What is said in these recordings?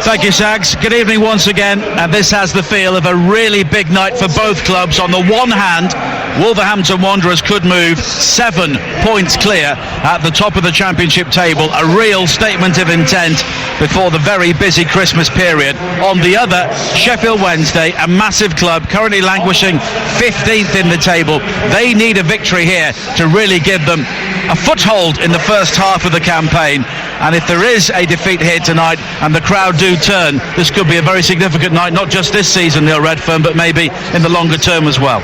Thank you, Sags. Good evening once again, and this has the feel of a really big night for both clubs. On the one hand, Wolverhampton Wanderers could move 7 points clear at the top of the Championship table, a real statement of intent before the very busy Christmas period. On the other, Sheffield Wednesday, a massive club currently languishing 15th in the table. They need a victory here to really give them a foothold in the first half of the campaign. And if there is a defeat here tonight and the crowd do turn, this could be a very significant night, not just this season, Neil Redfern, but maybe in the longer term as well.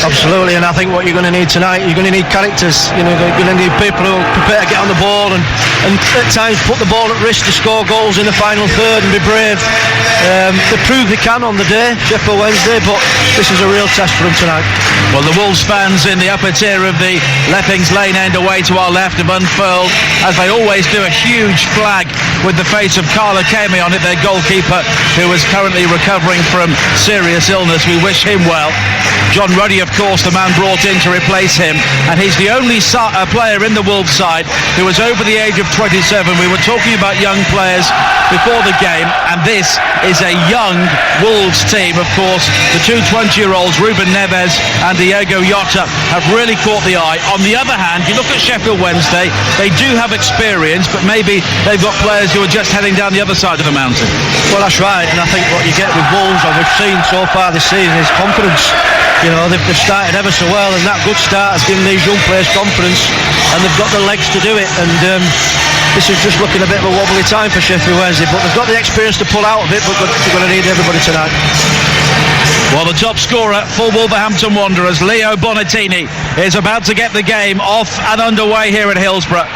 Absolutely, and I think what you're going to need tonight, you're going to need characters. You know, you're going to need people who are prepared to get on the ball and at times put the ball at risk to score goals in the final third and be brave. They proved they can on the day, Sheffield Wednesday, but this is a real test for them tonight. Well, the Wolves fans in the upper tier of the Leppings Lane end away to our left have unfurled, as they always do, a huge flag with the face of Carla Kemi on it, their goalkeeper, who is currently recovering from serious illness. We wish him well. John Ruddy, of course, the man brought in to replace him, and he's the only player in the Wolves side who is over the age of 27. We were talking about young players before the game, and this is a young Wolves team. Of course, the two 20-year-olds, Ruben Neves and Diego Jota, have really caught the eye. On the other hand, you look at Sheffield Wednesday, they do have experience, but maybe they've got players who are just heading down the other side of the mountain. Well, that's right, and I think what you get with Wolves, and we've seen so far this season, is confidence. You know, they've started ever so well, and that good start has given these young players confidence, and they've got the legs to do it. And this is just looking a bit of a wobbly time for Sheffield Wednesday, but they've got the experience to pull out of it, but they're going to need everybody tonight. Well, the top scorer for Wolverhampton Wanderers, Leo Bonatini, is about to get the game off and underway here at Hillsborough.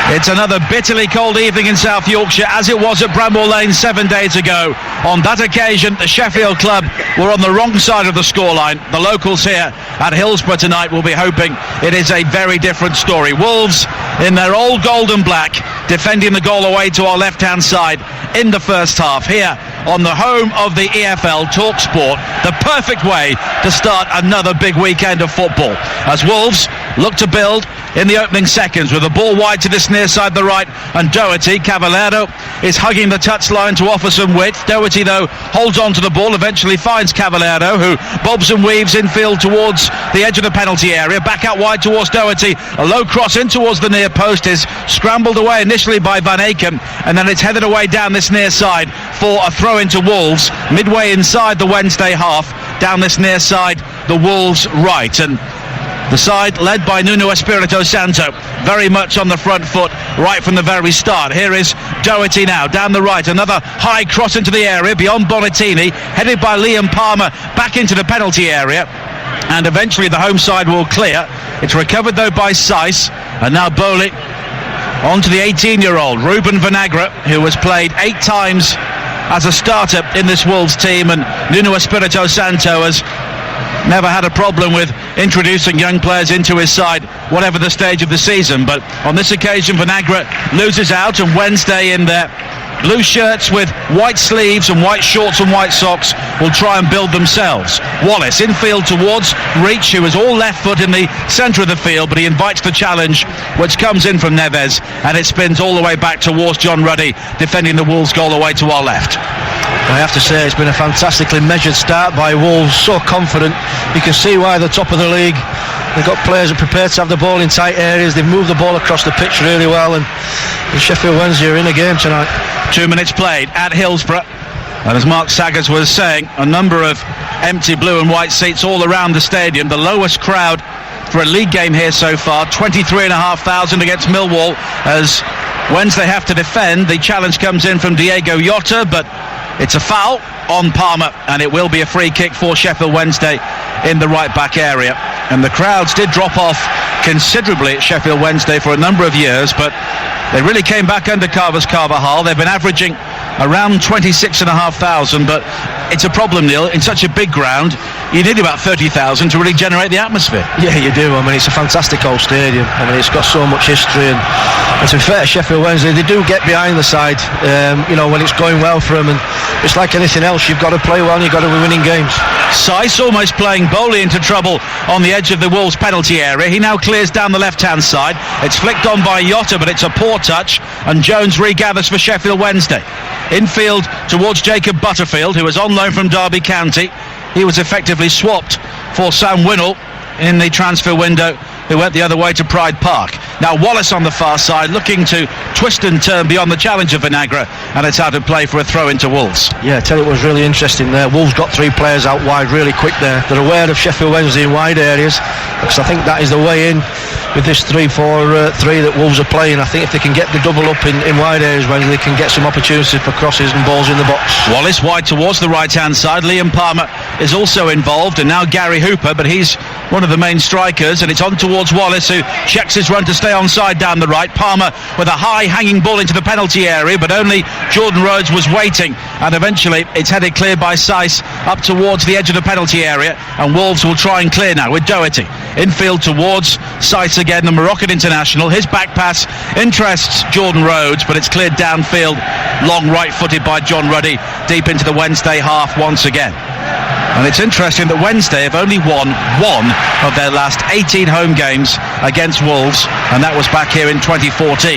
It's another bitterly cold evening in South Yorkshire, as it was at Bramwell Lane 7 days ago. On that occasion, the Sheffield club were on the wrong side of the scoreline. The locals here at Hillsborough tonight will be hoping it is a very different story. Wolves in their old gold and black, defending the goal away to our left-hand side in the first half. Here on the home of the EFL, TalkSport, the perfect way to start another big weekend of football. As Wolves look to build in the opening seconds with a ball wide to this near side, the right, and Doherty, Cavallero, is hugging the touchline to offer some width. Doherty, though, holds on to the ball, eventually finds Cavallero, who bobs and weaves infield towards the edge of the penalty area. Back out wide towards Doherty. A low cross in towards the near post is scrambled away initially by Van Aken, and then it's headed away down this near side for a throw into Wolves, midway inside the Wednesday half, down this near side, the Wolves right. And the side led by Nuno Espirito Santo, very much on the front foot right from the very start. Here is Doherty now, down the right, another high cross into the area beyond Bonatini, headed by Liam Palmer back into the penalty area, and eventually the home side will clear. It's recovered though by Saiss, and now Bowley on to the 18-year-old Ruben Vinagre, who has played 8 times as a starter in this Wolves team, and Nuno Espirito Santo has never had a problem with introducing young players into his side, whatever the stage of the season. But on this occasion, Vinagre loses out, and Wednesday, in their blue shirts with white sleeves and white shorts and white socks, will try and build themselves. Wallace infield towards Reach, who is all left foot in the centre of the field, but he invites the challenge, which comes in from Neves, and it spins all the way back towards John Ruddy, defending the Wolves goal away to our left. I have to say, it's been a fantastically measured start by Wolves, so confident. You can see why they're top of the league. They've got players who are prepared to have the ball in tight areas. They've moved the ball across the pitch really well, and Sheffield Wednesday are in a game tonight. 2 minutes played at Hillsborough, and as Mark Saggers was saying, a number of empty blue and white seats all around the stadium. The lowest crowd for a league game here so far, 23,500 against Millwall, as Wednesday have to defend. The challenge comes in from Diego Jota, but it's a foul on Palmer, and it will be a free kick for Sheffield Wednesday in the right back area. And the crowds did drop off considerably at Sheffield Wednesday for a number of years, but they really came back under Carvajal. They've been averaging around 26,500, but it's a problem, Neil. In such a big ground, you need about 30,000 to really generate the atmosphere. Yeah, you do. I mean, it's a fantastic old stadium. I mean, it's got so much history, and to be fair to Sheffield Wednesday, they do get behind the side, when it's going well for them, and it's like anything else. You've got to play well, and you've got to be winning games. Saiss almost playing Bowley into trouble on the edge of the Wolves penalty area. He now clears down the left-hand side. It's flicked on by Jota, but it's a poor touch, and Jones regathers for Sheffield Wednesday. Infield towards Jacob Butterfield, who was on loan from Derby County. He was effectively swapped for Sam Winnell in the transfer window, who went the other way to Pride Park. Now Wallace on the far side, looking to twist and turn beyond the challenge of Vinagre, and it's out of play for a throw into Wolves. Yeah, I tell you, it was really interesting there. Wolves got 3 players out wide really quick there. They're aware of Sheffield Wednesday in wide areas, because I think that is the way in with this 3-4-3 that Wolves are playing. I think if they can get the double up in wide areas, when they can get some opportunities for crosses and balls in the box. Wallace wide towards the right hand side. Liam Palmer is also involved, and now Gary Hooper, but he's one of the main strikers, and it's on towards Wallace, who checks his run to stay onside down the right. Palmer with a high hanging ball into the penalty area, but only Jordan Rhodes was waiting, and eventually it's headed clear by Seiss up towards the edge of the penalty area, and Wolves will try and clear now with Doherty. Infield towards Seiss again, the Moroccan international. His back pass interests Jordan Rhodes, but it's cleared downfield, long right-footed by John Ruddy, deep into the Wednesday half once again. And it's interesting that Wednesday have only won 1 of their last 18 home games against Wolves, and that was back here in 2014.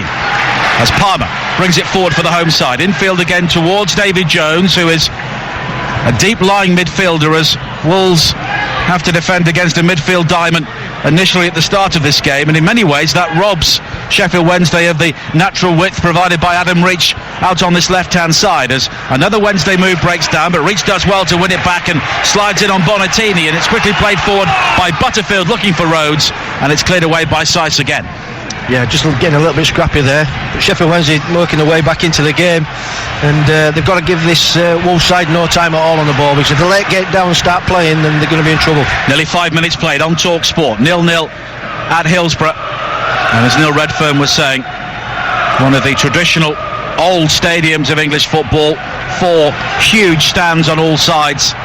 As Palmer brings it forward for the home side. Infield again towards David Jones, who is a deep-lying midfielder, as Wolves have to defend against a midfield diamond initially at the start of this game, and in many ways that robs Sheffield Wednesday of the natural width provided by Adam Reach out on this left-hand side, as another Wednesday move breaks down, but Reach does well to win it back and slides in on Bonatini, and it's quickly played forward by Butterfield looking for Rhodes, and it's cleared away by Seiss again. Yeah, just getting a little bit scrappy there. But Sheffield Wednesday working their way back into the game, and they've got to give this Wolves side no time at all on the ball, because if they let get down and start playing, then they're going to be in trouble. Nearly 5 minutes played on Talk Sport, 0-0 at Hillsborough, and as Neil Redfern was saying, one of the traditional old stadiums of English football, 4 huge stands on all sides.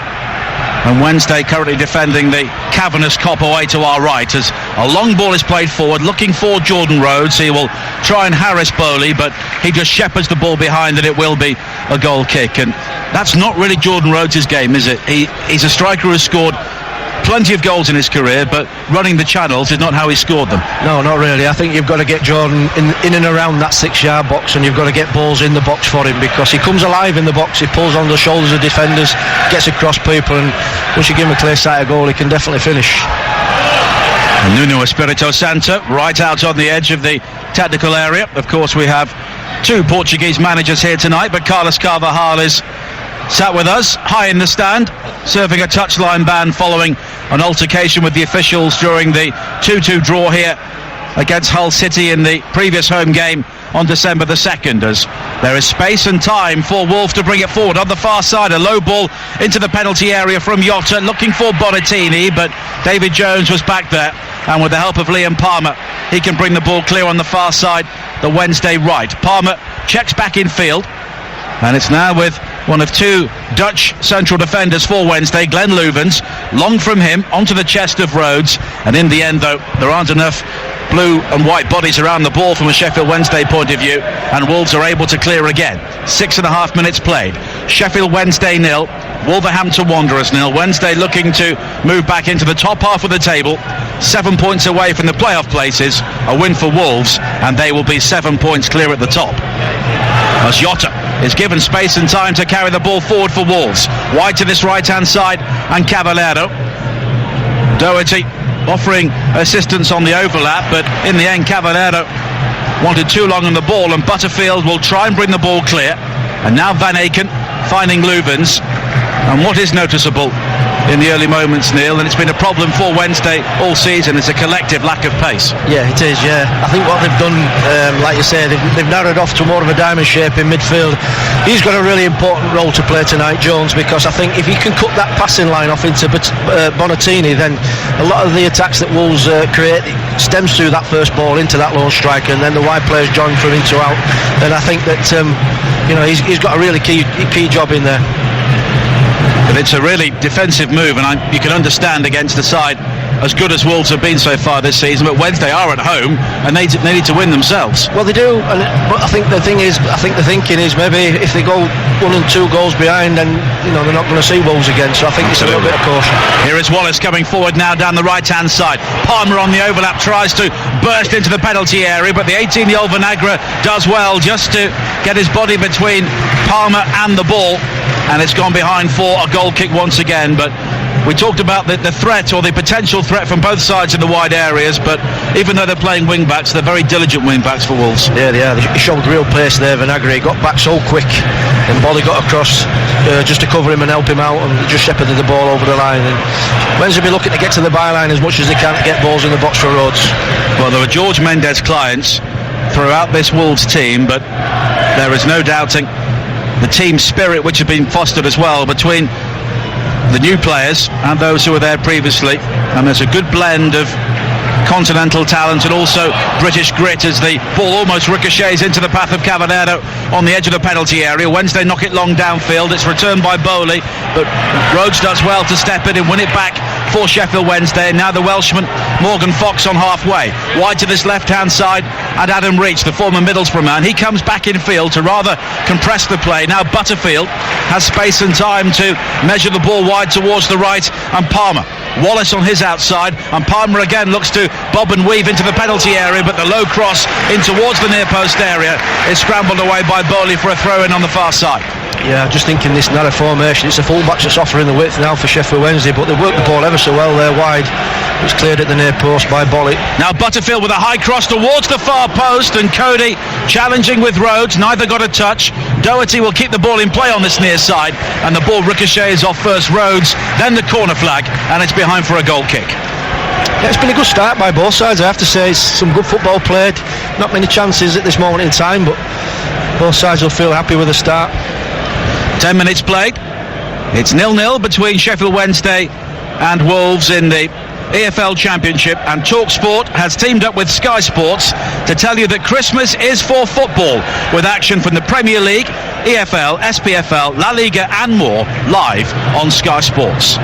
And Wednesday currently defending the cavernous Kop away to our right, as a long ball is played forward, looking for Jordan Rhodes. He will try and harass Bowley, but he just shepherds the ball behind, and it will be a goal kick. And that's not really Jordan Rhodes' game, is it? He's a striker who has scored plenty of goals in his career, but running the channels is not how he scored them. No, not really. I think you've got to get Jordan in and around that 6-yard box, and you've got to get balls in the box for him, because he comes alive in the box, he pulls on the shoulders of defenders, gets across people, and once you give him a clear sight of goal, he can definitely finish. And Nuno Espirito Santo right out on the edge of the technical area. Of course, we have 2 Portuguese managers here tonight, but Carlos Carvajal is sat with us high in the stand, serving a touchline ban following an altercation with the officials during the 2-2 draw here against Hull City in the previous home game on December the 2nd, as there is space and time for Wolves to bring it forward on the far side. A low ball into the penalty area from Jota, looking for Bonatini, but David Jones was back there, and with the help of Liam Palmer, he can bring the ball clear on the far side, the Wednesday right. Palmer checks back in field, and it's now with one of 2 Dutch central defenders for Wednesday, Glenn Louvens, long from him onto the chest of Rhodes, and in the end, though, there aren't enough blue and white bodies around the ball from a Sheffield Wednesday point of view, and Wolves are able to clear again. 6.5 minutes played. Sheffield Wednesday 0, Wolverhampton Wanderers 0. Wednesday looking to move back into the top half of the table, 7 points away from the playoff places. A win for Wolves, and they will be 7 points clear at the top. As Jota is given space and time to carry the ball forward for Wolves. Wide to this right-hand side, and Caballero. Doherty offering assistance on the overlap, but in the end Caballero wanted too long on the ball, and Butterfield will try and bring the ball clear. And now Van Aken finding Louvens. And what is noticeable in the early moments, Neil, and it's been a problem for Wednesday all season, is a collective lack of pace. Yeah, it is, yeah. I think what they've done, like you say, they've narrowed off to more of a diamond shape in midfield. He's got a really important role to play tonight, Jones, because I think if he can cut that passing line off into Bonatini, then a lot of the attacks that Wolves create stems through that first ball into that lone striker, and then the wide players join from in to out. And I think that he's got a really key job in there. But it's a really defensive move, and you can understand against a side as good as Wolves have been so far this season, but Wednesday are at home and they need to win themselves. Well, they do, but I think the thinking is maybe if they go 1 and 2 goals behind, then they're not going to see Wolves again. So I think it's a little bit of caution. Here is Wallace coming forward now down the right-hand side. Palmer on the overlap tries to burst into the penalty area, but the 18-year-old Vinagre does well just to get his body between Palmer and the ball, and it's gone behind for a goal kick once again. But we talked about the threat, or the potential threat, from both sides in the wide areas, but even though they're playing wing-backs, they're very diligent wing-backs for Wolves. Yeah, they are. He showed real pace there, Vinagre. He got back so quick, and Bolly got across just to cover him and help him out, and just shepherded the ball over the line. And Wednesday will be looking to get to the byline as much as they can to get balls in the box for Rhodes. Well, there are George Mendes clients throughout this Wolves team, but there is no doubting the team spirit which has been fostered as well between the new players and those who were there previously, and there's a good blend of continental talent and also British grit as the ball almost ricochets into the path of Cavallero on the edge of the penalty area. Wednesday knock it long downfield. It's returned by Bowley, but Rhodes does well to step in and win it back for Sheffield Wednesday. And now the Welshman Morgan Fox on halfway, wide to this left-hand side, and Adam Reach, the former Middlesbrough man, he comes back in field to rather compress the play. Now Butterfield has space and time to measure the ball wide towards the right, and Palmer. Wallace on his outside, and Palmer again looks to bob and weave into the penalty area, but the low cross in towards the near post area is scrambled away by Bowley for a throw-in on the far side. Yeah, just thinking this narrow formation, it's the full-backs that's offering the width now for Sheffield Wednesday, but they worked the ball ever so well there wide. It's cleared at the near post by Bolly. Now Butterfield with a high cross towards the far post, and Cody challenging with Rhodes, neither got a touch. Doherty will keep the ball in play on this near side, and the ball ricochets off first Rhodes, then the corner flag, and it's behind for a goal kick. Yeah, it's been a good start by both sides, I have to say. It's some good football played, not many chances at this moment in time, but both sides will feel happy with the start. 10 minutes played. It's 0-0 between Sheffield Wednesday and Wolves in the EFL Championship, and TalkSport has teamed up with Sky Sports to tell you that Christmas is for football, with action from the Premier League, EFL, SPFL, La Liga and more live on Sky Sports.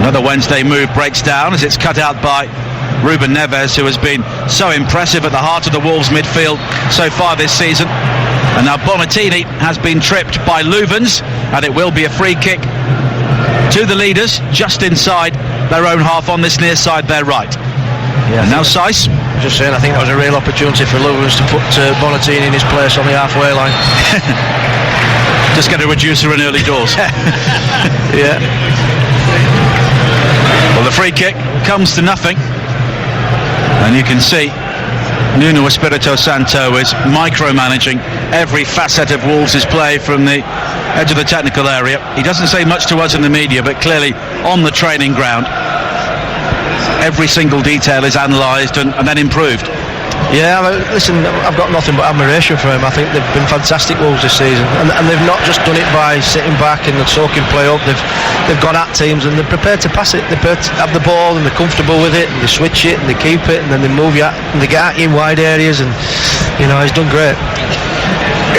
Another Wednesday move breaks down as it's cut out by Ruben Neves, who has been so impressive at the heart of the Wolves midfield so far this season. And now Bonatini has been tripped by Louvens, and it will be a free kick to the leaders just inside their own half on this near side, their right. Yeah, and now Seiss. Just saying, I think that was a real opportunity for Louvens to put Bonatini in his place on the halfway line. Just going to reduce her in early doors. Yeah. Well, the free kick comes to nothing, and you can see Nuno Espirito Santo is micromanaging every facet of Wolves' play from the edge of the technical area. He doesn't say much to us in the media, but clearly on the training ground every single detail is analysed and then improved. Yeah, listen, I've got nothing but admiration for him. I think they've been fantastic Wolves this season, and they've not just done it by sitting back and soaking play up. They've gone at teams and they're prepared to pass it. They're prepared to have the ball and they're comfortable with it, and they switch it and they keep it, and then they move you and they get at you in wide areas, and he's done great.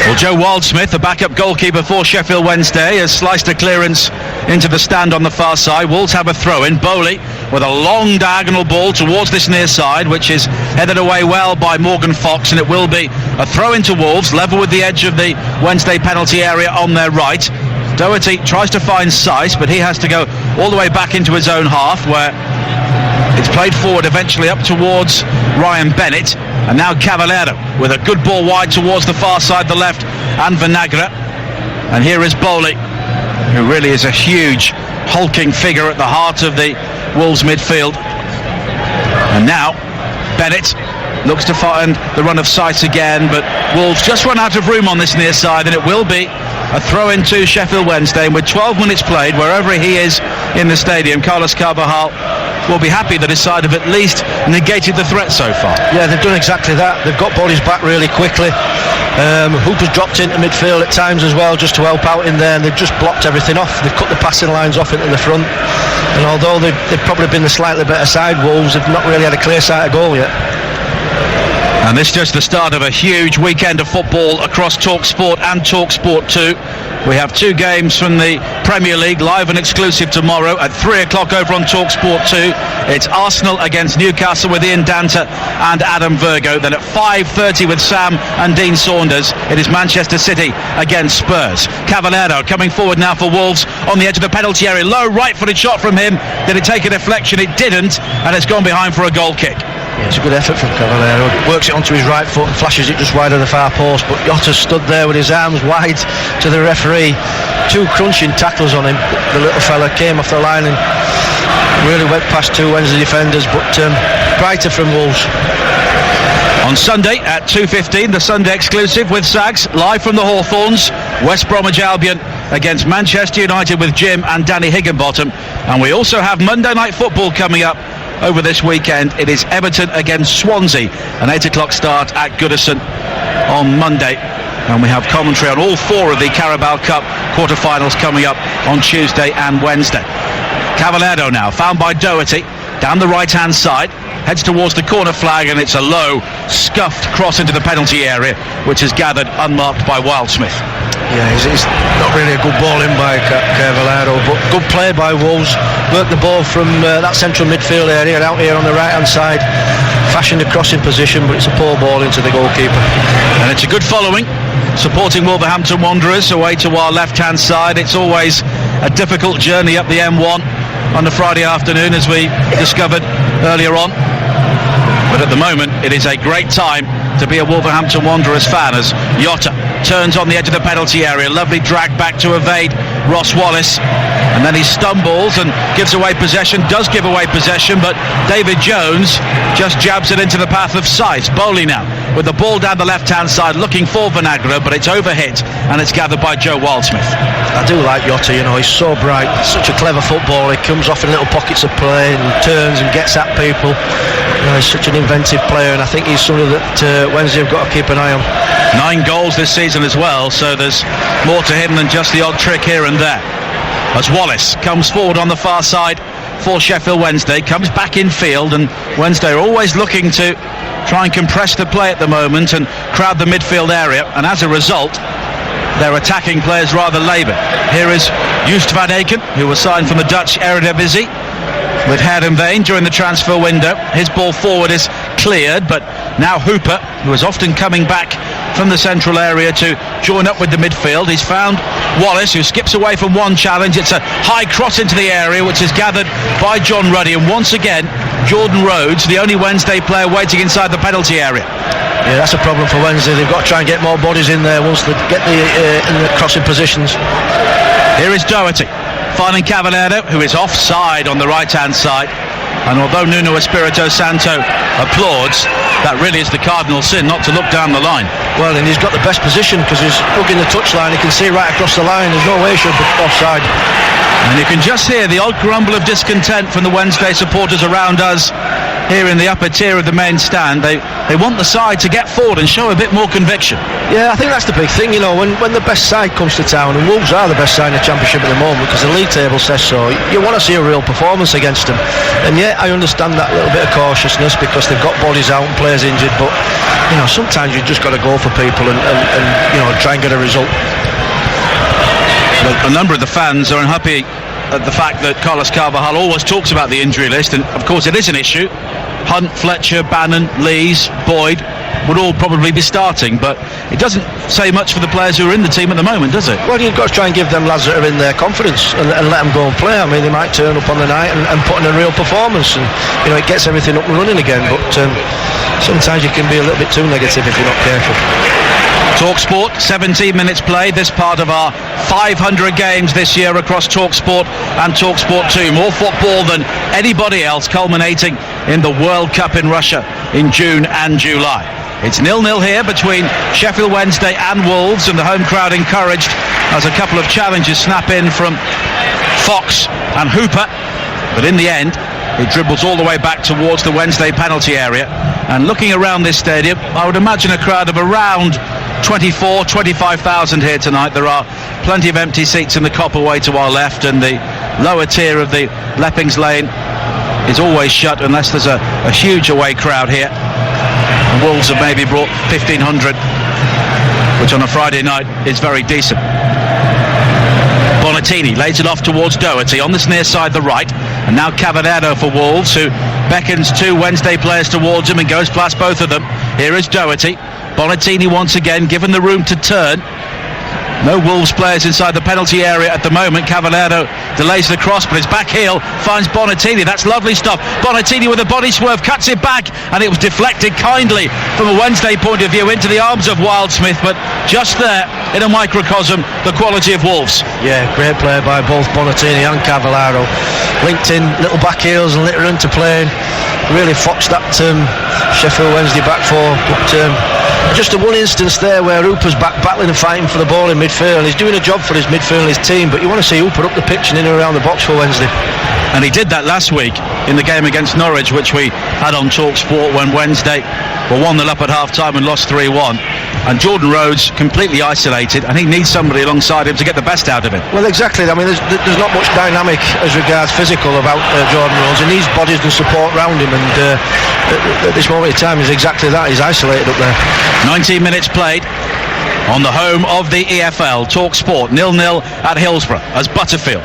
Well, Joe Wildsmith, the backup goalkeeper for Sheffield Wednesday, has sliced a clearance into the stand on the far side. Wolves have a throw-in. Bowley with a long diagonal ball towards this near side, which is headed away well by Morgan Fox, and it will be a throw-in to Wolves, level with the edge of the Wednesday penalty area on their right. Doherty tries to find Seiss, but he has to go all the way back into his own half, where it's played forward eventually up towards Ryan Bennett, and now Cavallero with a good ball wide towards the far side, the left, and Vinagre. And here is Bowley, who really is a huge hulking figure at the heart of the Wolves midfield. And now Bennett looks to find the run of Seiss again, but Wolves just run out of room on this near side, and it will be a throw-in to Sheffield Wednesday. And with 12 minutes played, wherever he is in the stadium, Carlos Carvajal will be happy that his side have at least negated the threat so far. Yeah, they've done exactly that. They've got bodies back really quickly. Hooper's dropped into midfield at times as well, just to help out in there, and they've just blocked everything off. They've cut the passing lines off into the front, and although they've probably been the slightly better side, Wolves have not really had a clear sight of goal yet. And this is just the start of a huge weekend of football across TalkSport and TalkSport 2. We have 2 games from the Premier League live and exclusive tomorrow at 3 o'clock over on TalkSport 2. It's Arsenal against Newcastle with Ian Danta and Adam Virgo. Then at 5:30 with Sam and Dean Saunders, it is Manchester City against Spurs. Cavallero coming forward now for Wolves on the edge of the penalty area. Low right-footed shot from him. Did it take a deflection? It didn't, and it's gone behind for a goal kick. Yeah, it's a good effort from Cavallero. Works it onto his right foot and flashes it just wide of the far post, but Jota stood there with his arms wide to the referee. 2 crunching tackles on him. The little fella came off the line and really went past 2 Wednesday defenders, but brighter from Wolves. On Sunday at 2:15, the Sunday exclusive with Sags, live from the Hawthorns, West Bromwich Albion against Manchester United with Jim and Danny Higginbottom. And we also have Monday Night Football coming up over this weekend. It is Everton against Swansea, an 8 o'clock start at Goodison on Monday. And we have commentary on all 4 of the Carabao Cup quarter-finals coming up on Tuesday and Wednesday. Cavallero now, found by Doherty, down the right-hand side, heads towards the corner flag, and it's a low, scuffed cross into the penalty area, which is gathered unmarked by Wildsmith. Yeah, it's not really a good ball in by Cavallero, but good play by Wolves. Worked the ball from that central midfield area out here on the right-hand side, fashioned a crossing position, but it's a poor ball into the goalkeeper. And it's a good following, supporting Wolverhampton Wanderers away to our left-hand side. It's always a difficult journey up the M1 on a Friday afternoon, as we discovered earlier on. But at the moment, it is a great time to be a Wolverhampton Wanderers fan as Jota turns on the edge of the penalty area. Lovely drag back to evade Ross Wallace. And then he stumbles and gives away possession, does give away possession, but David Jones just jabs it into the path of Saiz. Bowley now with the ball down the left-hand side looking for Vinagre, but it's overhit and it's gathered by Joe Wildsmith. I do like Jota, he's so bright, such a clever footballer. He comes off in little pockets of play and turns and gets at people. He's such an inventive player, and I think he's somebody that Wednesday have got to keep an eye on. 9 goals this season as well, so there's more to him than just the odd trick here and there. As Wallace comes forward on the far side for Sheffield Wednesday, comes back in field, and Wednesday are always looking to try and compress the play at the moment and crowd the midfield area, and as a result their attacking players rather labour. Here is Joost van Aken, who was signed from the Dutch Eredivisie with Heerenveen during the transfer window. His ball forward is cleared, but now Hooper, who is often coming back from the central area to join up with the midfield. He's found Wallace, who skips away from one challenge. It's a high cross into the area, which is gathered by John Ruddy, and once again Jordan Rhodes, the only Wednesday player waiting inside the penalty area. Yeah, that's a problem for Wednesday. They've got to try and get more bodies in there once they get in the crossing positions. Here is Doherty finding Cavallero, who is offside on the right-hand side. And although Nuno Espirito Santo applauds, that really is the cardinal sin, not to look down the line. Well, and he's got the best position because he's hugging the touchline. He can see right across the line. There's no way he should be offside. And you can just hear the odd grumble of discontent from the Wednesday supporters around us here in the upper tier of the main stand. They want the side to get forward and show a bit more conviction. Yeah, I think that's the big thing, when the best side comes to town, and Wolves are the best side in the Championship at the moment because the league table says so, you want to see a real performance against them. And yeah, I understand that little bit of cautiousness because they've got bodies out and players injured, but sometimes you've just got to go for people and try and get a result. Well, a number of the fans are unhappy at the fact that Carlos Carvajal always talks about the injury list, and of course it is an issue. Hunt, Fletcher, Bannon, Lees, Boyd would all probably be starting, but it doesn't say much for the players who are in the team at the moment, does it? Well, you've got to try and give them lads that are in their confidence and let them go and play. I mean, they might turn up on the night and put in a real performance, and it gets everything up and running again, but sometimes you can be a little bit too negative if you're not careful. TalkSport, 17 minutes played, this part of our 500 games this year across TalkSport and TalkSport 2. More football than anybody else, culminating in the World Cup in Russia in June and July. It's 0-0 here between Sheffield Wednesday and Wolves, and the home crowd encouraged as a couple of challenges snap in from Fox and Hooper, but in the end it dribbles all the way back towards the Wednesday penalty area. And looking around this stadium, I would imagine a crowd of around 25,000 here tonight. There are plenty of empty seats in the Copper Way to our left, and the lower tier of the Leppings Lane is always shut unless there's a huge away crowd here. And Wolves have maybe brought 1,500, which on a Friday night is very decent. Bonatini lays it off towards Doherty on this near side, the right, and now Cavallero for Wolves, who beckons two Wednesday players towards him and goes past both of them. Here is Doherty. Bonatini once again given the room to turn. No Wolves players inside the penalty area at the moment. Cavallero delays the cross, but his back heel finds Bonatini. That's lovely stuff. Bonatini with a body swerve cuts it back, and it was deflected kindly from a Wednesday point of view into the arms of Wildsmith, but just there in a microcosm, the quality of Wolves. Yeah, great play by both Bonatini and Cavallero. Linked in little back heels and lit her into play. Really foxed that Sheffield Wednesday back four, but just a one instance there where Hooper's battling and fighting for the ball in midfield. He's doing a job for his midfield and his team, but you want to see Hooper up the pitch and in and around the box for Wednesday. And he did that last week in the game against Norwich, which we had on TalkSport when Wednesday were 1-0 up at half-time and lost 3-1. And Jordan Rhodes completely isolated, and he needs somebody alongside him to get the best out of him. Well, exactly. I mean, there's not much dynamic as regards physical about Jordan Rhodes. He needs bodies and support around him, and at this moment in time, he's exactly that. He's isolated up there. 19 minutes played on the home of the EFL, TalkSport, 0-0 at Hillsborough, as Butterfield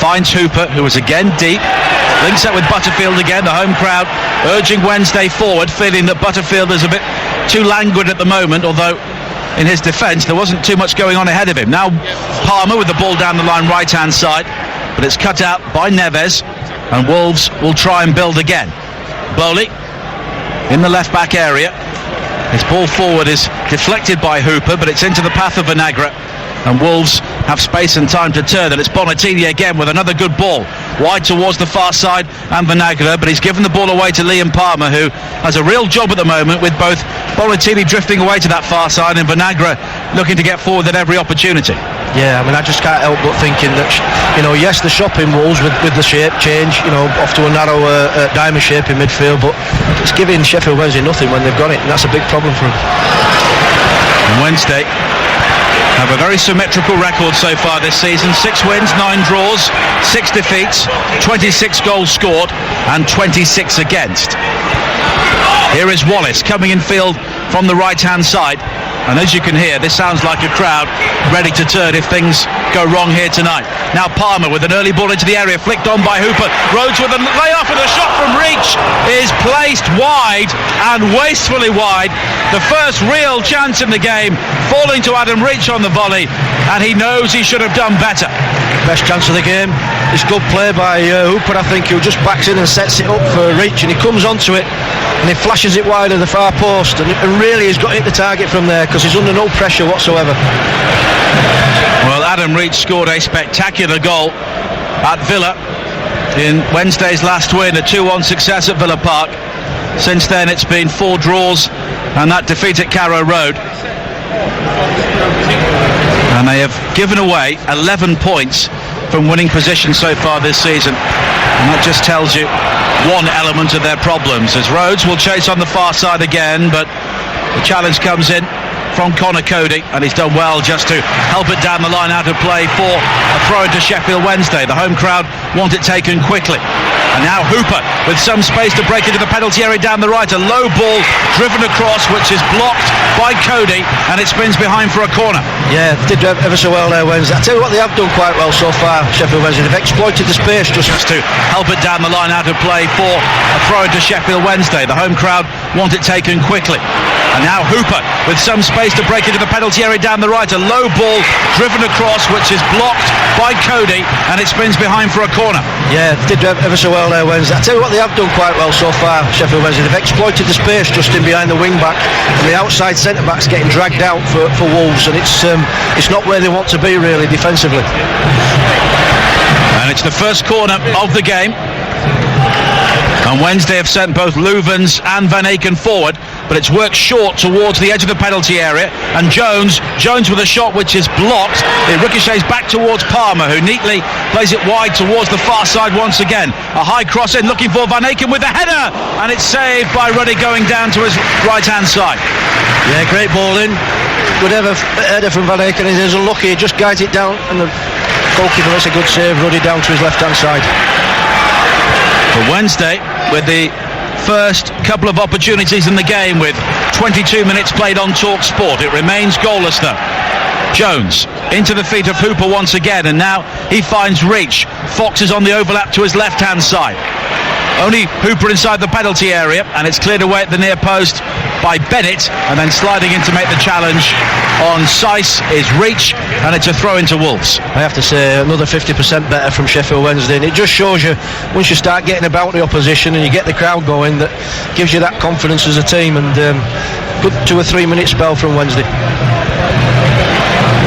finds Hooper, who is again deep, links up with Butterfield again. The home crowd urging Wednesday forward, feeling that Butterfield is a bit too languid at the moment, although in his defence there wasn't too much going on ahead of him. Now Palmer with the ball down the line right hand side, but it's cut out by Neves, and Wolves will try and build again. Bowley in the left back area. His ball forward is deflected by Hooper, but it's into the path of Vinagre, and Wolves have space and time to turn. And it's Bonatini again with another good ball wide towards the far side, and Vinagre, but he's given the ball away to Liam Palmer, who has a real job at the moment, with both Bonatini drifting away to that far side and Vinagre looking to get forward at every opportunity. Yeah, I mean, I just can't help but thinking that, yes, the shopping Wolves with the shape change, off to a narrow diamond shape in midfield, but it's giving Sheffield Wednesday nothing when they've got it, and that's a big problem for them. And Wednesday have a very symmetrical record so far this season. 6 wins, 9 draws, 6 defeats, 26 goals scored and 26 against. Here is Wallace coming in field from the right hand side, and as you can hear, this sounds like a crowd ready to turn if things go wrong here tonight. Now Palmer with an early ball into the area, flicked on by Hooper. Rhodes with a lay-off, and a shot from reach is placed wide, and wastefully wide. The first real chance in the game falling to Adam Reach on the volley, and he knows he should have done better. Best chance of the game. It's good play by Hooper, I think, who just backs in and sets it up for Reach, and he comes onto it and he flashes it wide of the far post, and really he's got hit the target from there because he's under no pressure whatsoever. Well, Adam Reach scored a spectacular goal at Villa in Wednesday's last win, a 2-1 success at Villa Park. Since then it's been 4 draws and that defeat at Carrow Road, and they have given away 11 points from winning position so far this season, and that just tells you one element of their problems, as Rhodes will chase on the far side again, but the challenge comes in from Connor Cody, and he's done well just to help it down the line out of play for a throw into Sheffield Wednesday. The home crowd want it taken quickly, and now Hooper with some space to break into the penalty area down the right. A low ball driven across, which is blocked by Cody, and it spins behind for a corner. Yeah, they did ever so well there Wednesday. I tell you what, they have done quite well so far, Sheffield Wednesday. They've exploited the space just to help it down the line out of play for a throw into Sheffield Wednesday. The home crowd want it taken quickly, and now Hooper with some space to break into the penalty area down the right. A low ball driven across, which is blocked by Cody, and it spins behind for a corner. Yeah, they did ever so well there Wednesday. I tell you what, they have done quite well so far, Sheffield Wednesday. They've exploited the space just in behind the wing back, and the outside centre back's getting dragged out for Wolves, and it's not where they want to be really defensively. And it's the first corner of the game, and Wednesday have sent both Louvens and Van Aken forward, but it's worked short towards the edge of the penalty area, and Jones with a shot which is blocked. It ricochets back towards Palmer, who neatly plays it wide towards the far side once again. A high cross in, looking for Van Aken with the header, and it's saved by Ruddy going down to his right hand side. Yeah, great ball in. Good header from Van Aken. He's unlucky, he just guides it down, and the goalkeeper makes a good save. Ruddy down to his left hand side. For Wednesday, with the first couple of opportunities in the game with 22 minutes played on Talk Sport. It remains goalless though. Jones into the feet of Hooper once again, and now he finds reach. Fox is on the overlap to his left-hand side. Only Hooper inside the penalty area, and it's cleared away at the near post by Bennett, and then sliding in to make the challenge on Seiss is reach, and it's a throw into Wolves. I have to say, another 50% better from Sheffield Wednesday, and it just shows you, once you start getting about the opposition and you get the crowd going, that gives you that confidence as a team, and good 2 or 3 minute spell from Wednesday.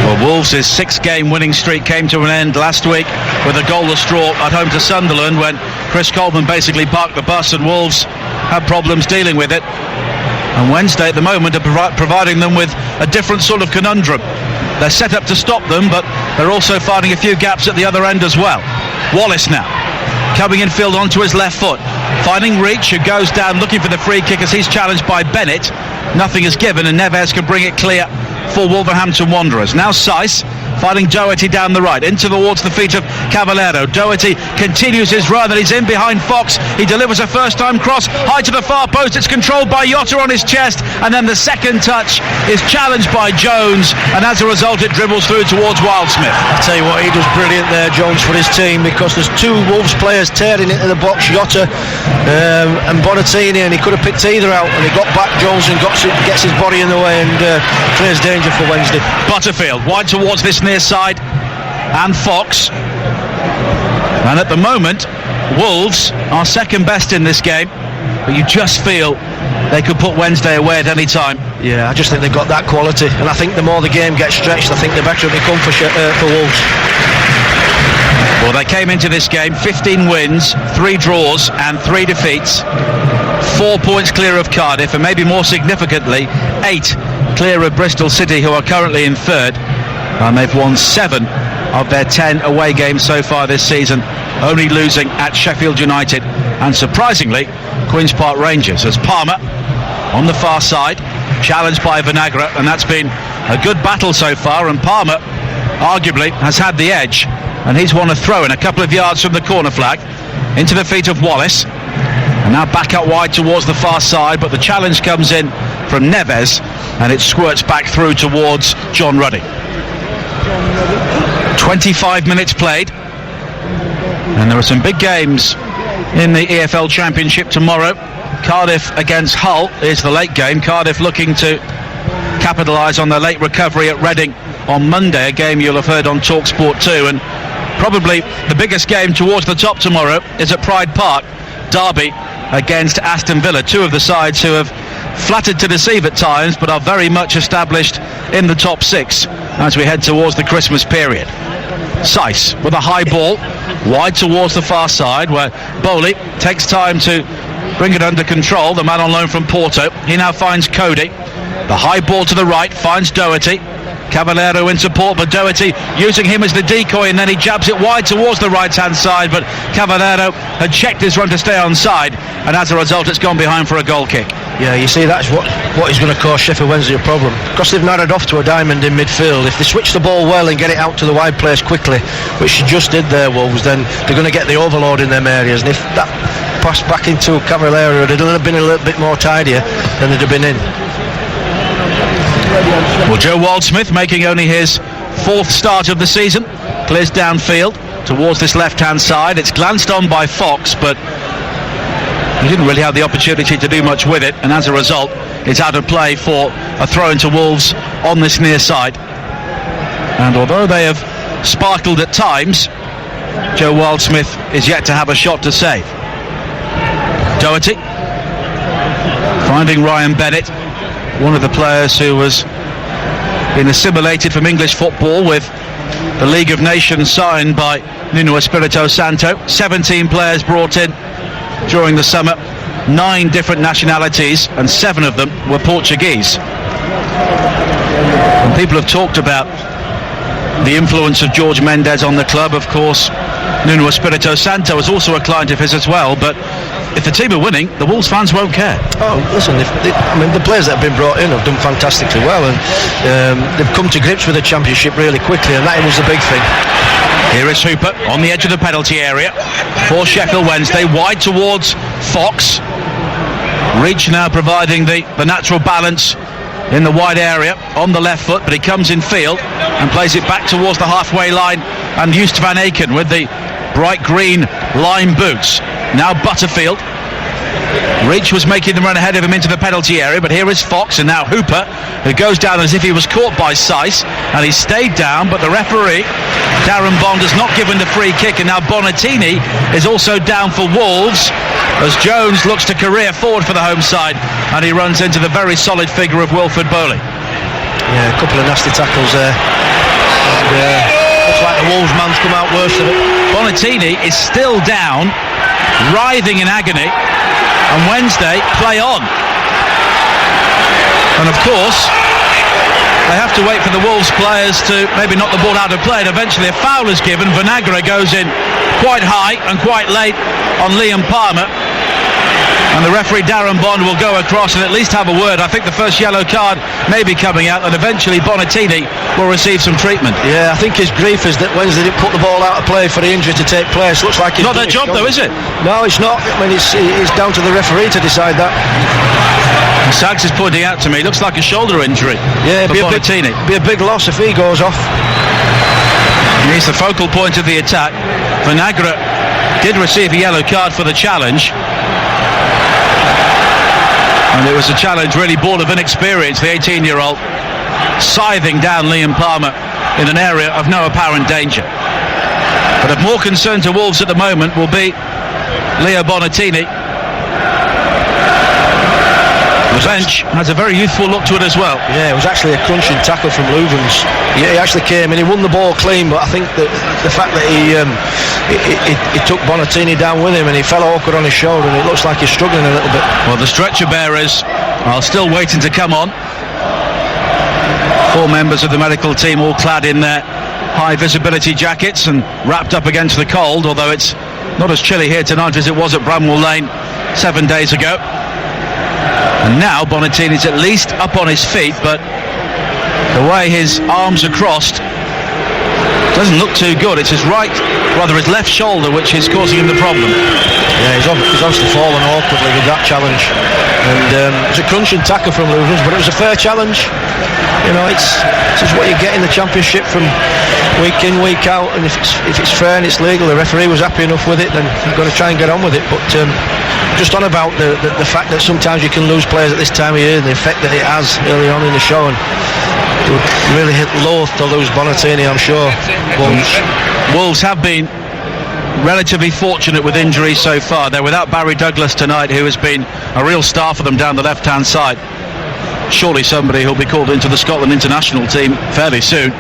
Well, Wolves' 6-game winning streak came to an end last week with a goalless draw at home to Sunderland, when Chris Coleman basically parked the bus and Wolves had problems dealing with it. And Wednesday at the moment are providing them with a different sort of conundrum. They're set up to stop them, but they're also finding a few gaps at the other end as well. Wallace now coming infield onto his left foot, finding reach, who goes down looking for the free kick as he's challenged by Bennett. Nothing is given, and Neves can bring it clear for Wolverhampton Wanderers. Now Seiss finding Doherty down the right, into towards the feet of Cavallero. Doherty continues his run, and he's in behind Fox. He delivers a first-time cross high to the far post. It's controlled by Jota on his chest, and then the second touch is challenged by Jones, and as a result it dribbles through towards Wildsmith. I'll tell you what, he does brilliant there, Jones, for his team, because there's 2 Wolves players tearing into the box, Jota and Bonatini, and he could have picked either out, and he got back Jones and gets his body in the way, and clears danger for Wednesday. Butterfield wide towards this near side, and Fox, and at the moment Wolves are second best in this game, but you just feel they could put Wednesday away at any time. Yeah, I just think they've got that quality, and I think the more the game gets stretched, I think the better it becomes for Wolves. Well, they came into this game 15 wins, 3 draws and 3 defeats, 4 points clear of Cardiff, and maybe more significantly 8 clear of Bristol City, who are currently in third, and they've won 7 of their 10 away games so far this season, only losing at Sheffield United and, surprisingly, Queen's Park Rangers, as Palmer on the far side, challenged by Vinagre, and that's been a good battle so far, and Palmer arguably has had the edge, and he's won a throw in a couple of yards from the corner flag into the feet of Wallace, and now back out wide towards the far side, but the challenge comes in from Neves, and it squirts back through towards John Ruddy. 25 minutes played, and there are some big games in the EFL Championship tomorrow. Cardiff against Hull is the late game. Cardiff looking to capitalise on their late recovery at Reading on Monday, a game you'll have heard on TalkSport 2, and probably the biggest game towards the top tomorrow is at Pride Park, Derby against Aston Villa, 2 of the sides who have flattered to deceive at times, but are very much established in the top 6 as we head towards the Christmas period. Seiss with a high ball wide towards the far side, where Bowley takes time to bring it under control, the man on loan from Porto. He now finds Cody. The high ball to the right finds Doherty. Cavallero in support, but Doherty using him as the decoy, and then he jabs it wide towards the right hand side, but Cavallero had checked his run to stay onside, and as a result it's gone behind for a goal kick. Yeah, you see, that's what is going to cause Sheffield Wednesday a problem, because they've narrowed off to a diamond in midfield. If they switch the ball well and get it out to the wide players quickly, which she just did there, Wolves, then they're going to get the overload in them areas, and if that pass back into Cavallero had been a little bit more tidier, then they'd have been in. Well, Joe Wildsmith, making only his 4th start of the season, clears downfield towards this left-hand side. It's glanced on by Fox, but he didn't really have the opportunity to do much with it, and as a result it's out of play for a throw into Wolves on this near side. And although they have sparkled at times, Joe Wildsmith is yet to have a shot to save. Doherty finding Ryan Bennett, one of the players who was been assimilated from English football with the League of Nations signed by Nuno Espirito Santo. 17 players brought in during the summer, 9 different nationalities, and 7 of them were Portuguese. And people have talked about the influence of Jorge Mendes on the club. Of course, Nuno Espirito Santo is also a client of his as well, but if the team are winning, the Wolves fans won't care. Oh, listen, the players that have been brought in have done fantastically well, and they've come to grips with the Championship really quickly, and that was the big thing. Here is Hooper on the edge of the penalty area for Sheffield Wednesday, wide towards Fox. Reach now providing the natural balance in the wide area on the left foot, but he comes in field and plays it back towards the halfway line, and Joost van Aken with the bright green lime boots. Now Butterfield. Reach was making them run ahead of him into the penalty area, but here is Fox, and now Hooper, who goes down as if he was caught by Seiss, and he stayed down, but the referee Darren Bond has not given the free kick, and now Bonatini is also down for Wolves as Jones looks to career forward for the home side, and he runs into the very solid figure of Wilfred Bowley. Yeah, a couple of nasty tackles there. Looks like the Wolves man's come out worse of it. Bonatini is still down, writhing in agony, and Wednesday play on. And of course, they have to wait for the Wolves players to maybe knock the ball out of play, and eventually a foul is given. Vinagre goes in quite high and quite late on Liam Palmer, and the referee Darren Bond will go across and at least have a word. I think the first yellow card may be coming out, and eventually Bonatini will receive some treatment. Yeah, I think his grief is that Wednesday didn't put the ball out of play for the injury to take place. Looks like it's not their job though, is it? No, it's not. I mean, it's down to the referee to decide that. Sags is pointing out to me, looks like a shoulder injury. Yeah, it'd be a big loss if he goes off. He's the focal point of the attack. Vinagre did receive a yellow card for the challenge, and it was a challenge really born of inexperience. The 18-year-old scything down Liam Palmer in an area of no apparent danger. But of more concern to Wolves at the moment will be Leo Bonatini. The bench has a very youthful look to it as well. Yeah, it was actually a crunching tackle from Leuven's. Yeah, he actually came and he won the ball clean, but I think that the fact that he took Bonatini down with him and he fell awkward on his shoulder, and it looks like he's struggling a little bit. Well, the stretcher bearers are still waiting to come on. 4 members of the medical team, all clad in their high visibility jackets and wrapped up against the cold, although it's not as chilly here tonight as it was at Bramwell Lane 7 days ago. And now Bonatini's at least up on his feet, but the way his arms are crossed doesn't look too good. It's his left shoulder which is causing him the problem. Yeah, he's obviously fallen awkwardly with that challenge, and it's a crunching tackle from Leuven's, but it was a fair challenge. You know, this is what you get in the Championship from week in, week out, and if it's fair and it's legal, the referee was happy enough with it, then you've got to try and get on with it. But just on about the fact that sometimes you can lose players at this time of year, and the effect that it has early on in the show, and it would really hit loath to lose Bonatini, I'm sure. Wolves have been relatively fortunate with injuries so far. They're without Barry Douglas tonight, who has been a real star for them down the left-hand side. Surely somebody who'll be called into the Scotland international team fairly soon.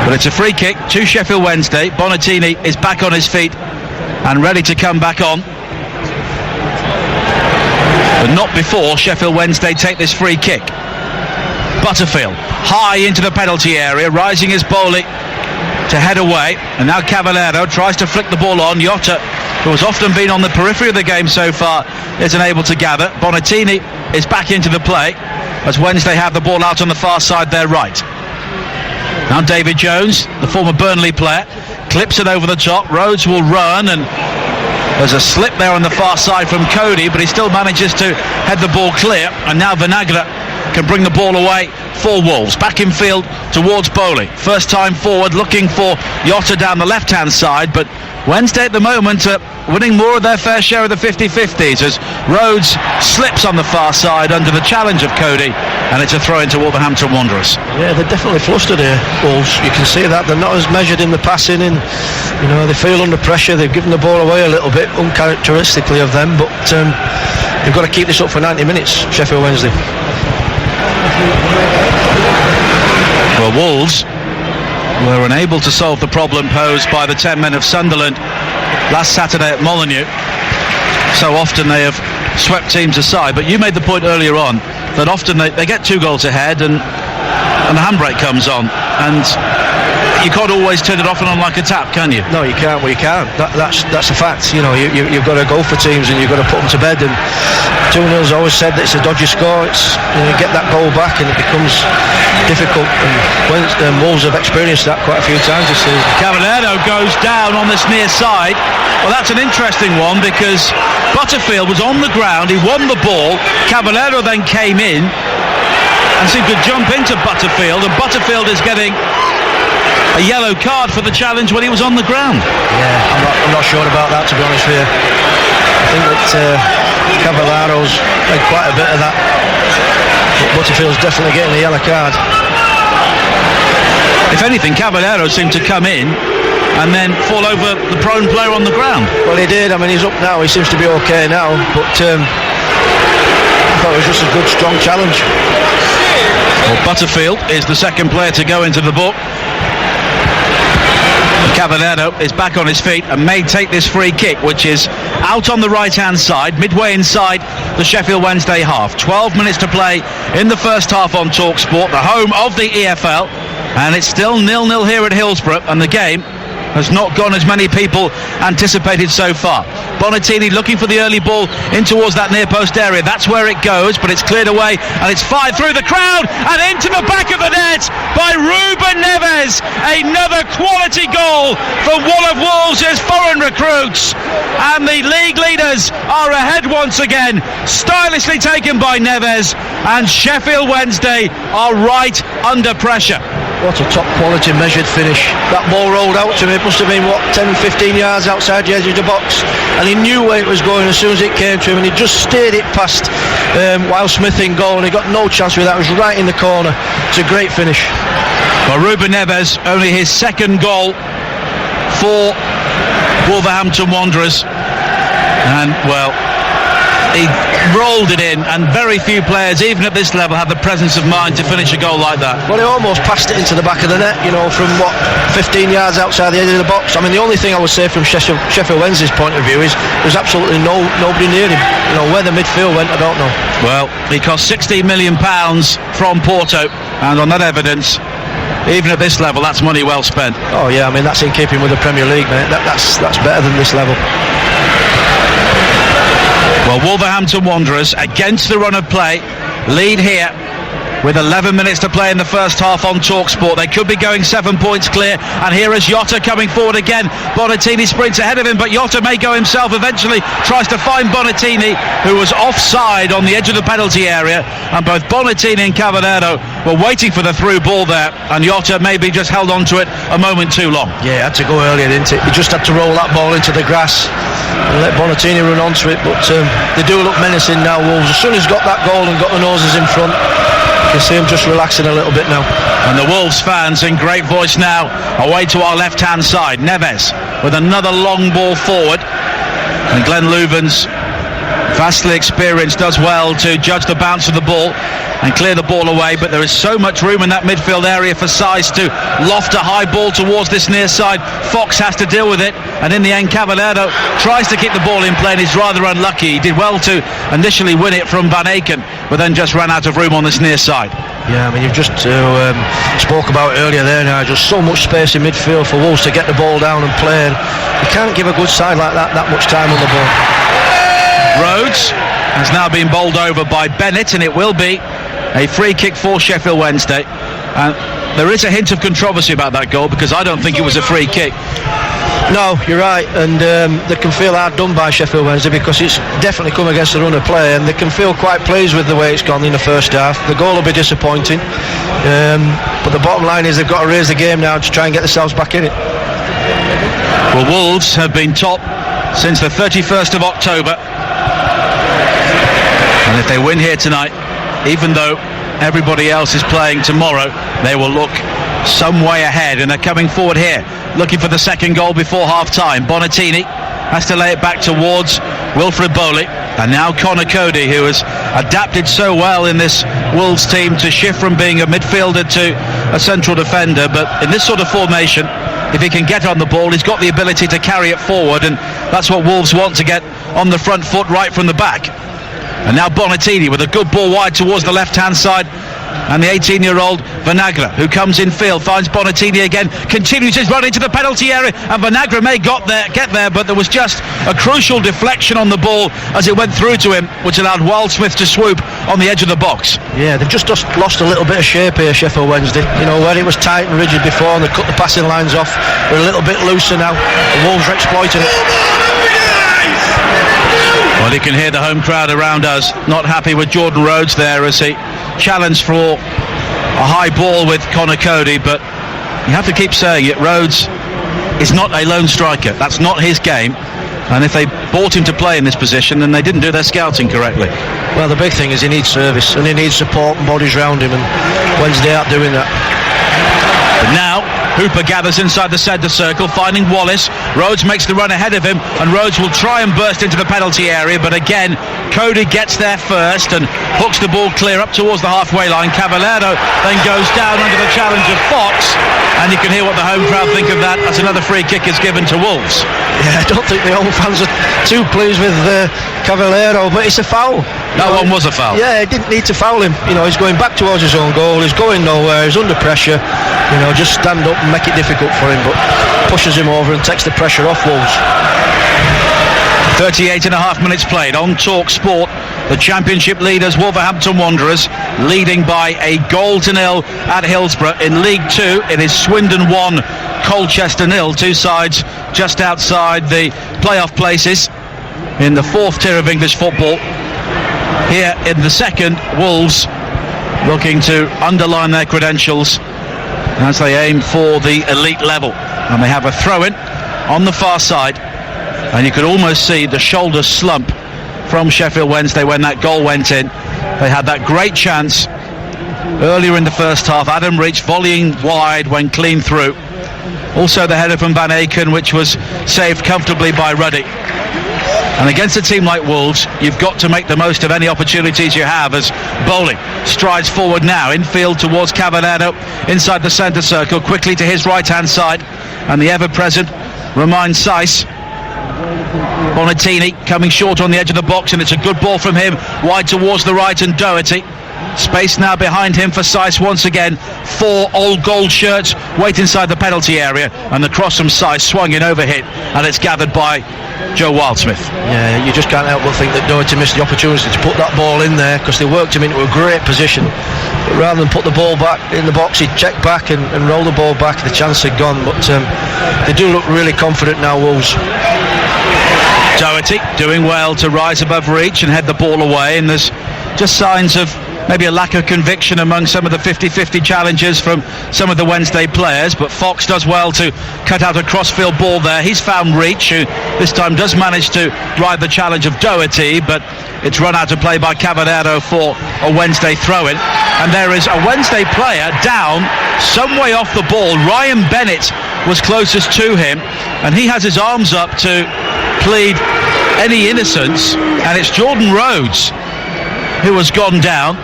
But it's a free kick to Sheffield Wednesday. Bonatini is back on his feet and ready to come back on, but not before Sheffield Wednesday take this free kick. Butterfield high into the penalty area, rising as Bowley to head away, and now Cavallero tries to flick the ball on. Jota, who has often been on the periphery of the game so far, isn't able to gather. Bonatini is back into the play as Wednesday have the ball out on the far side, their right. Now David Jones, the former Burnley player, clips it over the top. Rhodes will run, and there's a slip there on the far side from Cody, but he still manages to head the ball clear, and now Vinagre can bring the ball away for Wolves. Back in field towards Bowley. First time forward, looking for Jota down the left-hand side, but Wednesday at the moment winning more of their fair share of the 50-50s as Rhodes slips on the far side under the challenge of Cody, and it's a throw into Wolverhampton Wanderers. Yeah, they're definitely flustered here, Wolves. You can see that they're not as measured in the passing, and you know, they feel under pressure. They've given the ball away a little bit, uncharacteristically of them, but they've got to keep this up for 90 minutes, Sheffield Wednesday. Well, Wolves were unable to solve the problem posed by the 10 men of Sunderland last Saturday at Molineux. So often they have swept teams aside, but you made the point earlier on that often they get 2 goals ahead and the handbrake comes on, and you can't always turn it off and on like a tap, can you? No, you can't. Well, you can't. That's a fact. You know, you've got to go for teams and you've got to put them to bed. And 2-0's always said that it's a dodgy score. It's, you get that goal back and it becomes difficult. And Wolves have experienced that quite a few times this season. Caballero goes down on this near side. Well, that's an interesting one because Butterfield was on the ground. He won the ball. Caballero then came in and seemed to jump into Butterfield, and Butterfield is getting a yellow card for the challenge when he was on the ground. Yeah, I'm not sure about that, to be honest with you. I think that Caballero's had quite a bit of that, but Butterfield's definitely getting a yellow card. If anything, Caballero seemed to come in and then fall over the prone player on the ground. Well, he did. I mean, he's up now. He seems to be okay now, but I thought it was just a good, strong challenge. Well, Butterfield is the second player to go into the book. Caballero is back on his feet and may take this free kick, which is out on the right-hand side, midway inside the Sheffield Wednesday half. 12 minutes to play in the first half on TalkSport, the home of the EFL, and it's still 0-0 here at Hillsborough, and the game has not gone as many people anticipated so far. Bonatini looking for the early ball in towards that near post area. That's where it goes, but it's cleared away and it's fired through the crowd and into the back of the net by Ruben Neves. Another quality goal from one of Wolves' foreign recruits, and the league leaders are ahead once again. Stylishly taken by Neves, and Sheffield Wednesday are right under pressure. What a top quality measured finish. That ball rolled out to him. It must have been 10-15 yards outside the edge of the box, and he knew where it was going as soon as it came to him, and he just steered it past Wild Smith in goal, and he got no chance with that. It was right in the corner. It's a great finish. Well, Ruben Neves, only his second goal for Wolverhampton Wanderers, and well, he rolled it in, and very few players, even at this level, have the presence of mind to finish a goal like that. Well, he almost passed it into the back of the net, from 15 yards outside the edge of the box. I mean, the only thing I would say from Sheffield Wednesday's point of view is there's absolutely nobody near him. Where the midfield went, I don't know. Well, he cost £16 million from Porto, and on that evidence, even at this level, that's money well spent. Oh yeah, I mean, that's in keeping with the Premier League, mate. That's better than this level. Well, Wolverhampton Wanderers, against the run of play, lead here with 11 minutes to play in the first half on TalkSport. They could be going 7 points clear, and here is Jota coming forward again. Bonatini sprints ahead of him, but Jota may go himself. Eventually tries to find Bonatini, who was offside on the edge of the penalty area, and both Bonatini and Caballero were waiting for the through ball there, and Jota maybe just held on to it a moment too long. Yeah, had to go earlier, didn't it? He just had to roll that ball into the grass and let Bonatini run onto it, but they do look menacing now, Wolves. As soon as he's got that goal and got the noses in front, you can see him just relaxing a little bit now. And the Wolves fans in great voice now, away to our left-hand side. Neves with another long ball forward, and Glenn Leuven's vastly experienced does well to judge the bounce of the ball and clear the ball away, but there is so much room in that midfield area for Size to loft a high ball towards this near side. Fox has to deal with it, and in the end Caballero tries to keep the ball in play and is rather unlucky. He did well to initially win it from Van Aken, but then just ran out of room on this near side. Yeah, I mean, you've just spoke about earlier there now, just so much space in midfield for Wolves to get the ball down and play. You can't give a good side like that much time on the ball. Rhodes has now been bowled over by Bennett, and it will be a free kick for Sheffield Wednesday. And there is a hint of controversy about that goal, because I don't think it was a free kick. No, you're right, and they can feel hard done by Sheffield Wednesday, because it's definitely come against the run of play, and they can feel quite pleased with the way it's gone in the first half. The goal will be disappointing, but the bottom line is they've got to raise the game now to try and get themselves back in it. Well, Wolves have been top since the 31st of October, and if they win here tonight, even though everybody else is playing tomorrow, they will look some way ahead, and they're coming forward here looking for the second goal before half-time. Bonatini has to lay it back towards Wilfred Bowley, and now Connor Cody, who has adapted so well in this Wolves team to shift from being a midfielder to a central defender. But in this sort of formation, if he can get on the ball, he's got the ability to carry it forward, and that's what Wolves want, to get on the front foot right from the back. And now Bonatini with a good ball wide towards the left-hand side and the 18-year-old Vinagre, who comes in field, finds Bonatini again, continues his run into the penalty area, and Vinagre may get there, but there was just a crucial deflection on the ball as it went through to him, which allowed Wildsmith to swoop on the edge of the box. Yeah, they've just lost a little bit of shape here, Sheffield Wednesday. You know, where it was tight and rigid before and they cut the passing lines off, they're a little bit looser now. The Wolves are exploiting it. Well, you can hear the home crowd around us not happy with Jordan Rhodes there as he challenged for a high ball with Connor Cody, but you have to keep saying it, Rhodes is not a lone striker. That's not his game, and if they bought him to play in this position, then they didn't do their scouting correctly. Well, the big thing is he needs service and he needs support and bodies around him, and Wednesday aren't doing that. But now Hooper gathers inside the centre circle, finding Wallace. Rhodes makes the run ahead of him, and Rhodes will try and burst into the penalty area, but again Cody gets there first and hooks the ball clear up towards the halfway line. Cavallero then goes down under the challenge of Fox, and you can hear what the home crowd think of that as another free kick is given to Wolves. Yeah, I don't think the home fans are too pleased with Cavallero, but it's a foul. That one was a foul. Yeah, he didn't need to foul him. You know, he's going back towards his own goal, he's going nowhere, he's under pressure. You know, just stand up and make it difficult for him, but pushes him over and takes the pressure off Wolves. 38 and a half minutes played on Talk Sport. The Championship leaders Wolverhampton Wanderers leading by a 1-0 at Hillsborough. In League 2 it is Swindon 1, Colchester 0. Two sides just outside the playoff places in the fourth tier of English football. Here in the second, Wolves looking to underline their credentials as they aim for the elite level, and they have a throw-in on the far side, and you could almost see the shoulder slump from Sheffield Wednesday when that goal went in. They had that great chance earlier in the first half. Adam Reach volleying wide, went clean through. Also the header from Van Aken, which was saved comfortably by Ruddy. And against a team like Wolves, you've got to make the most of any opportunities you have, as Bowling strides forward now, infield towards Cavallero, inside the centre circle, quickly to his right-hand side, and the ever-present Romain Saiss. Bonatini coming short on the edge of the box, and it's a good ball from him, wide towards the right, and Doherty. Space now behind him for Saiss once again. 4 old gold shirts wait inside the penalty area, and the cross from Saiss swung in overhit, and it's gathered by Joe Wildsmith. Yeah, you just can't help but think that Doherty missed the opportunity to put that ball in there, because they worked him into a great position. But rather than put the ball back in the box, he checked back and rolled the ball back. The chance had gone, but they do look really confident now, Wolves. Doherty doing well to rise above Reach and head the ball away, and there's just signs of maybe a lack of conviction among some of the 50-50 challenges from some of the Wednesday players, but Fox does well to cut out a crossfield ball there. He's found Reach, who this time does manage to ride the challenge of Doherty, but it's run out of play by Cavallero for a Wednesday throw-in, and there is a Wednesday player down some way off the ball. Ryan Bennett was closest to him, and he has his arms up to plead any innocence, and it's Jordan Rhodes who has gone down,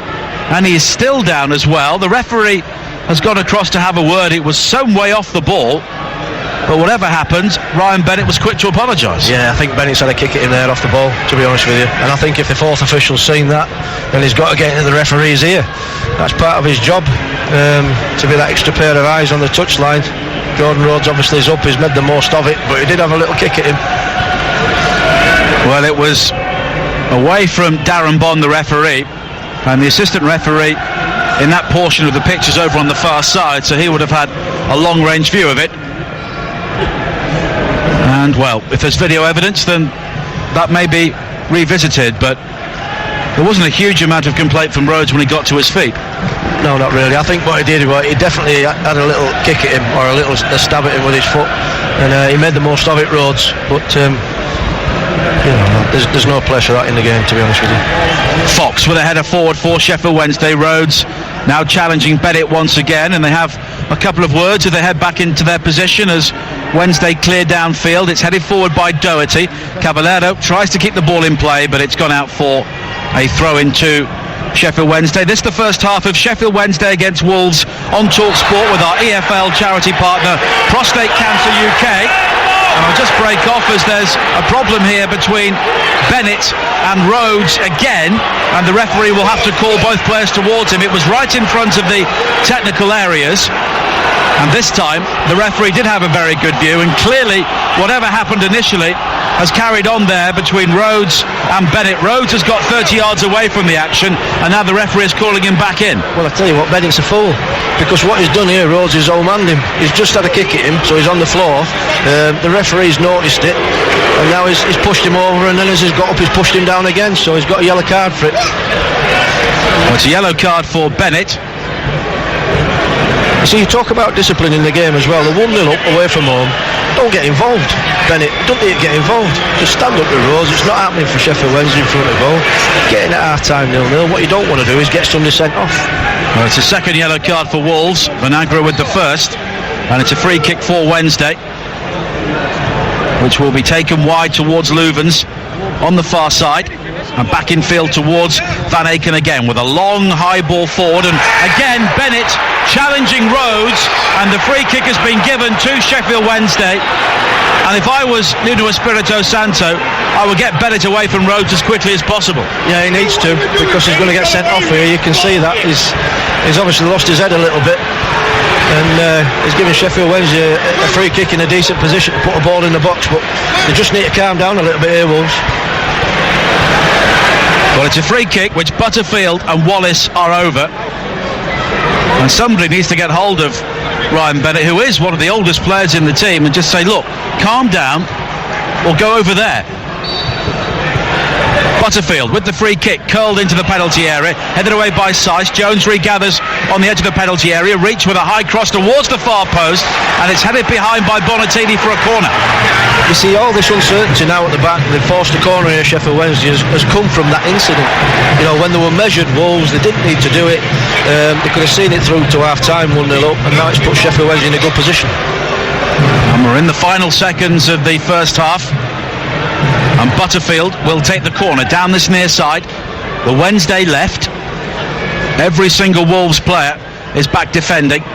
and he is still down as well. The referee has gone across to have a word. It was some way off the ball, but whatever happened, Ryan Bennett was quick to apologise. Yeah, I think Bennett's had a kick at him there off the ball, to be honest with you, and I think if the fourth official's seen that, then he's got to get into the referee's ear. That's part of his job, to be that extra pair of eyes on the touchline. Jordan Rhodes obviously is up, he's made the most of it, but he did have a little kick at him. Well, it was away from Darren Bond, the referee, and the assistant referee in that portion of the pitch is over on the far side, so he would have had a long range view of it. And well, if there's video evidence, then that may be revisited, but there wasn't a huge amount of complaint from Rhodes when he got to his feet. No, not really. I think what he did, he definitely had a little kick at him, or a little stab at him with his foot, and he made the most of it, Rhodes, but you know, there's no place for that in the game, to be honest with you. Fox with a header forward for Sheffield Wednesday. Rhodes now challenging Bennett once again, and they have a couple of words as they head back into their position as Wednesday clear downfield. It's headed forward by Doherty. Cavallero tries to keep the ball in play, but it's gone out for a throw-in to Sheffield Wednesday. This is the first half of Sheffield Wednesday against Wolves on Talk Sport with our EFL charity partner Prostate Cancer UK. And I'll just break off as there's a problem here between Bennett and Rhodes again, and the referee will have to call both players towards him. It was right in front of the technical areas, and this time the referee did have a very good view, and clearly whatever happened initially has carried on there between Rhodes and Bennett. Rhodes has got 30 yards away from the action, and now the referee is calling him back in. Well, I tell you what, Bennett's a fool, because what he's done here, Rhodes is old-manned him. He's just had a kick at him, so he's on the floor. The referee's noticed it, and now he's pushed him over, and then as he's got up, he's pushed him down again, so he's got a yellow card for it. Well, it's a yellow card for Bennett. You see, you talk about discipline in the game as well. They're 1-0 up away from home. Don't get involved, Bennett. Don't need to get involved. Just stand up to Rhodes. It's not happening for Sheffield Wednesday in front of goal. Getting at half-time 0-0. What you don't want to do is get somebody sent off. Well, it's a second yellow card for Wolves. Vinagre with the first. And it's a free kick for Wednesday, which will be taken wide towards Louvens on the far side. And back in field towards Van Aken again with a long high ball forward, and again Bennett challenging Rhodes, and the free kick has been given to Sheffield Wednesday. And if I was Nuno Espirito Santo, I would get Bennett away from Rhodes as quickly as possible. Yeah, he needs to, because he's going to get sent off here. You can see that he's obviously lost his head a little bit, and he's giving Sheffield Wednesday a free kick in a decent position to put a ball in the box, but they just need to calm down a little bit here, Wolves. Well, it's a free kick which Butterfield and Wallace are over, and somebody needs to get hold of Ryan Bennett, who is one of the oldest players in the team, and just say, look, calm down or go over there. Butterfield with the free kick, curled into the penalty area, headed away by Seiss. Jones regathers on the edge of the penalty area, reach with a high cross towards the far post, and it's headed behind by Bonatini for a corner. You see, all this uncertainty now at the back, they've forced a corner here, Sheffield Wednesday, has come from that incident. You know, when they were measured, Wolves, they didn't need to do it. They could have seen it through to half-time, 1-0 up, and now it's put Sheffield Wednesday in a good position. And we're in the final seconds of the first half, and Butterfield will take the corner down this near side. The Wednesday left. Every single Wolves player is back defending.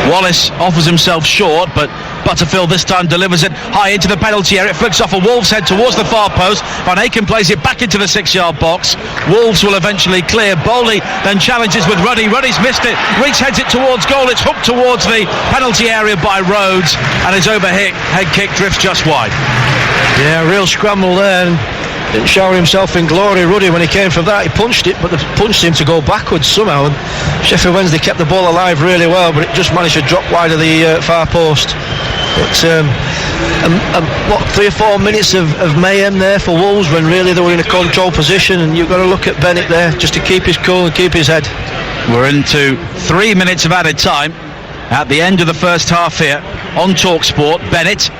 Wallace offers himself short, but Butterfield this time delivers it high into the penalty area. It flicks off a Wolves head towards the far post. Van Aken plays it back into the 6-yard box. Wolves will eventually clear. Bowley then challenges with Ruddy. Ruddy's missed it. Reeks heads it towards goal. It's hooked towards the penalty area by Rhodes, and his overhead head kick drifts just wide. Yeah, real scramble there, and didn't shower himself in glory, Ruddy, when he came from that. He punched it, but the punch seemed to go backwards somehow, and Sheffield Wednesday kept the ball alive really well, but it just managed to drop wide of the far post. But what, 3 or 4 minutes of mayhem there for Wolves, when really they were in a control position, and you've got to look at Bennett there just to keep his cool and keep his head. We're into 3 minutes of added time at the end of the first half here on TalkSport. Bennett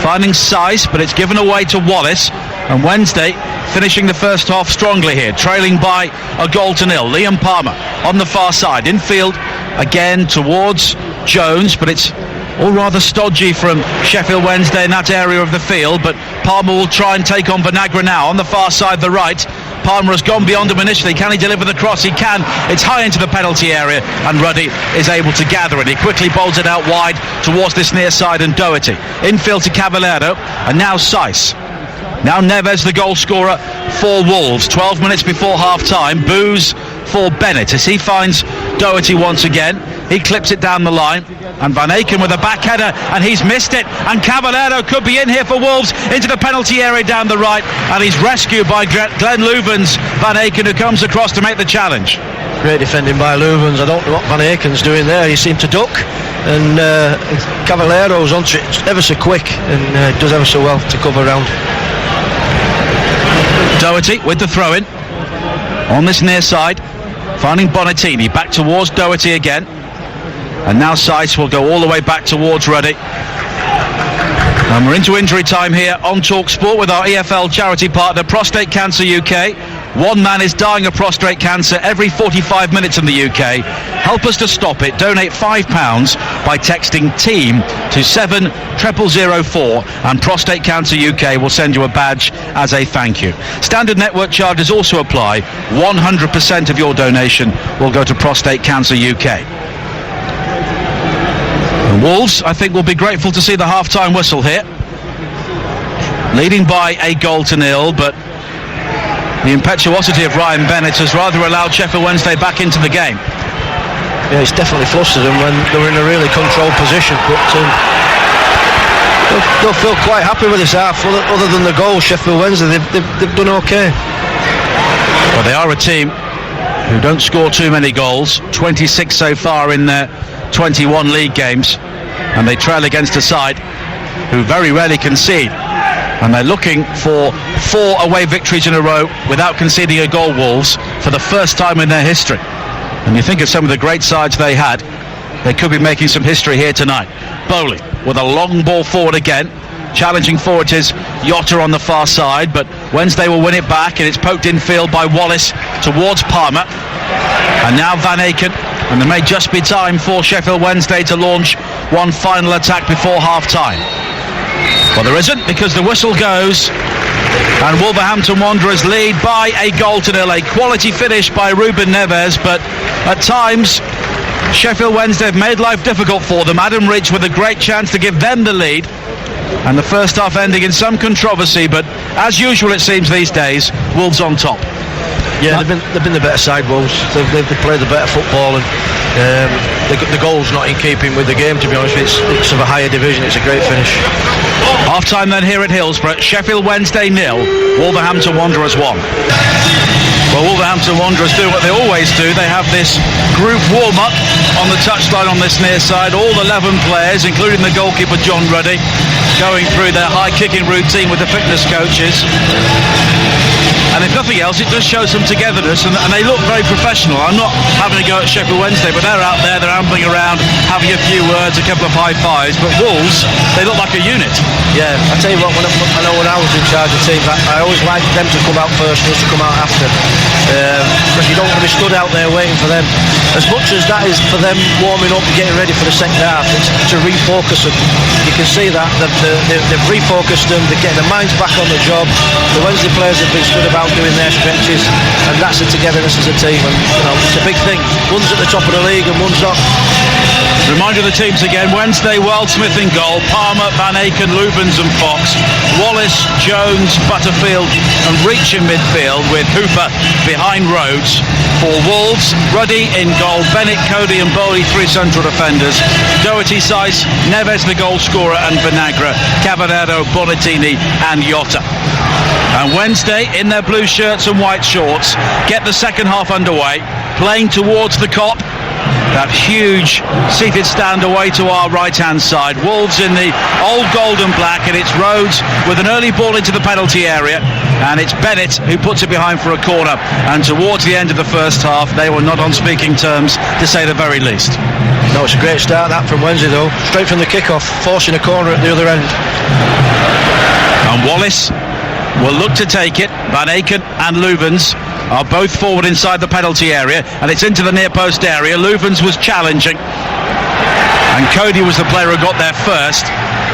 finding Seiss, but it's given away to Wallace, and Wednesday finishing the first half strongly here, trailing by a goal to nil. Liam Palmer on the far side, infield again towards Jones, but it's all rather stodgy from Sheffield Wednesday in that area of the field. But Palmer will try and take on Vinagre now on the far side, the right. Palmer has gone beyond him initially. Can he deliver the cross? He can. It's high into the penalty area, and Ruddy is able to gather it. He quickly bowls it out wide towards this near side, and Doherty infield to Cavallero, and now Seiss. Now Neves, the goal scorer for Wolves. 12 minutes before half-time. Boos for Bennett as he finds Doherty once again. He clips it down the line, and Van Aken with a back header, and he's missed it, and Cavallero could be in here for Wolves into the penalty area down the right, and he's rescued by Glenn Louvens. Van Aken, who comes across to make the challenge. Great defending by Louvens. I don't know what Van Aken's doing there. He seemed to duck, and Cavallero's onto it ever so quick, and does ever so well to cover round. Doherty with the throw-in on this near side, finding Bonatini back towards Doherty again, and now Seiss will go all the way back towards Ruddy. And we're into injury time here on TalkSport with our EFL charity partner Prostate Cancer UK. One man is dying of prostate cancer every 45 minutes in the UK. Help us to stop it. Donate £5 by texting TEAM to 70004, and Prostate Cancer UK will send you a badge as a thank you. Standard network charges also apply. 100% of your donation will go to Prostate Cancer UK. And Wolves, I think, will be grateful to see the half-time whistle here. Leading by a goal to nil, but the impetuosity of Ryan Bennett has rather allowed Sheffield Wednesday back into the game. Yeah, it's definitely flustered them when they were in a really controlled position, but they'll feel quite happy with this half. Other than the goal, Sheffield Wednesday, they've done okay. Well, they are a team who don't score too many goals, 26 so far in their 21 league games, and they trail against a side who very rarely concede, and they're looking for 4 away victories in a row without conceding a goal, Wolves, for the first time in their history. And you think of some of the great sides they had, they could be making some history here tonight. Bowley with a long ball forward again, challenging forward is Jota on the far side, but Wednesday will win it back, and it's poked infield by Wallace towards Palmer, and now Van Aken, and there may just be time for Sheffield Wednesday to launch one final attack before half-time. Well, there isn't, because the whistle goes, and Wolverhampton Wanderers lead by a goal to nil. A quality finish by Ruben Neves, but at times Sheffield Wednesday have made life difficult for them. Adam Rich with a great chance to give them the lead, and the first half ending in some controversy, but as usual it seems these days, Wolves on top. Yeah, they've been the better side, Wolves. They've played the better football, and the goal's not in keeping with the game, to be honest. It's of a higher division. It's a great finish. Half-time then here at Hillsborough. Sheffield Wednesday 0, Wolverhampton Wanderers 1. Well, Wolverhampton Wanderers do what they always do. They have this group warm-up on the touchline on this near side. All 11 players, including the goalkeeper John Ruddy, going through their high kicking routine with the fitness coaches. And if nothing else, it does show some togetherness, and they look very professional. I'm not having a go at Sheffield Wednesday, but they're out there, they're ambling around, having a few words, a couple of high fives. But Wolves, they look like a unit. Yeah, I tell you what, I know when I was in charge of teams, I always liked them to come out first and us to come out after. Because you don't want to be stood out there waiting for them. As much as that is for them warming up and getting ready for the second half, it's to refocus them. You can see that they've refocused them, they're getting their minds back on the job. The Wednesday players have been stood about doing their stretches, and that's the togetherness as a team, and it's a big thing. One's at the top of the league and one's not. Reminder of the teams again: Wednesday, Wildsmith in goal, Palmer, Van Aken, Lubens and Fox, Wallace, Jones, Butterfield and Reach in midfield, with Hooper behind Rhodes. For Wolves, Ruddy in goal, Bennett, Cody and Bowley 3 central defenders, Doherty, Saiss, Neves the goal scorer, and Vinagre, Cavallero, Bonatini and Jota. And Wednesday, in their blue shirts and white shorts, get the second half underway, playing towards the Kop. That huge seated stand away to our right-hand side. Wolves in the old gold and black, and it's Rhodes with an early ball into the penalty area, and it's Bennett who puts it behind for a corner. And towards the end of the first half, they were not on speaking terms, to say the very least. No, it's a great start, that, from Wednesday, though. Straight from the kick-off, forcing a corner at the other end. And Wallace will look to take it. Van Aken and Lubens are both forward inside the penalty area, and it's into the near post area. Lubens was challenging, and Cody was the player who got there first,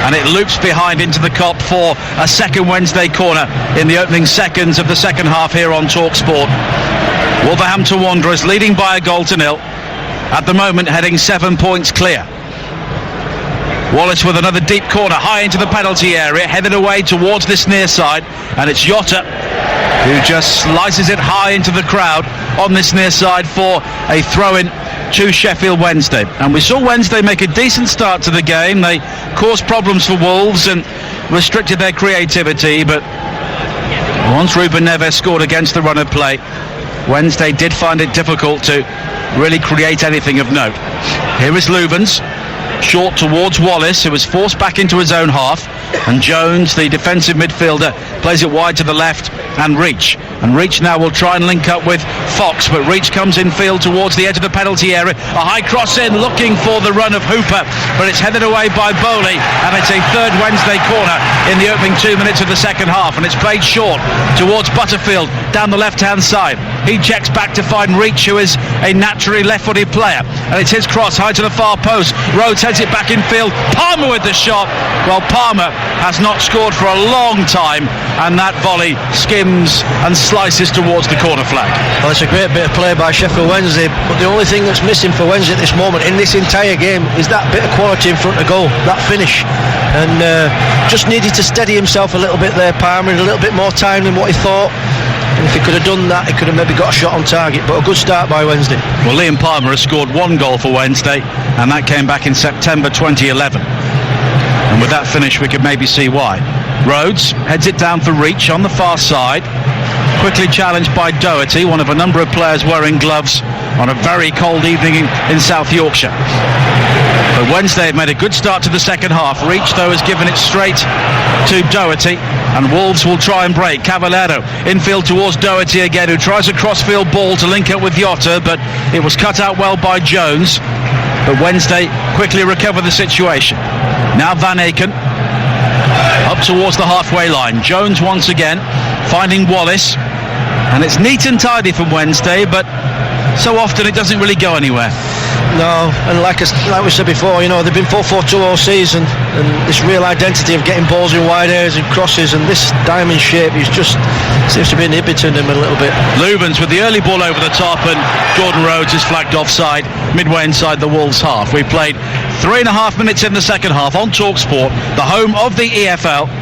and it loops behind into the Kop for a second Wednesday corner in the opening seconds of the second half here on TalkSport. Wolverhampton Wanderers leading by a goal to nil, at the moment heading 7 points clear. Wallace with another deep corner high into the penalty area, headed away towards this near side, and it's Jota who just slices it high into the crowd on this near side for a throw-in to Sheffield Wednesday. And we saw Wednesday make a decent start to the game. They caused problems for Wolves and restricted their creativity, but once Ruben Neves scored against the run of play, Wednesday did find it difficult to really create anything of note. Here is Lubens, short towards Wallace, who was forced back into his own half, and Jones, the defensive midfielder, plays it wide to the left, and Reach now will try and link up with Fox, but Reach comes in field towards the edge of the penalty area. A high cross in, looking for the run of Hooper, but it's headed away by Bowley, and it's a third Wednesday corner in the opening 2 minutes of the second half, and it's played short towards Butterfield down the left hand side. He checks back to find Reach, who is a naturally left-footed player, and it's his cross high to the far post. Rhodes heads it back in field. Palmer with the shot. Well, Palmer has not scored for a long time, and that volley skims and slices towards the corner flag. Well, it's a great bit of play by Sheffield Wednesday, but the only thing that's missing for Wednesday at this moment in this entire game is that bit of quality in front of goal, that finish, and just needed to steady himself a little bit there, Palmer, and a little bit more time than what he thought. And if he could have done that, he could have maybe got a shot on target, but a good start by Wednesday. Well, Liam Palmer has scored one goal for Wednesday, and that came back in September 2011. And with that finish, we could maybe see why. Rhodes heads it down for Reach on the far side. Quickly challenged by Doherty, one of a number of players wearing gloves on a very cold evening in South Yorkshire. But Wednesday have made a good start to the second half. Reach, though, has given it straight to Doherty, and Wolves will try and break. Cavallero infield towards Doherty again, who tries a crossfield ball to link up with Yotta, but it was cut out well by Jones. But Wednesday quickly recover the situation. Now Van Aken up towards the halfway line. Jones once again finding Wallace, and it's neat and tidy from Wednesday, but so often it doesn't really go anywhere. No, and like we said before, you know, they've been 4-4-2 all season, and this real identity of getting balls in wide areas and crosses, and this diamond shape is just seems to be inhibiting them a little bit. Lubens with the early ball over the top, and Jordan Rhodes is flagged offside midway inside the Wolves half. We played 3.5 minutes in the second half on TalkSport, the home of the EFL.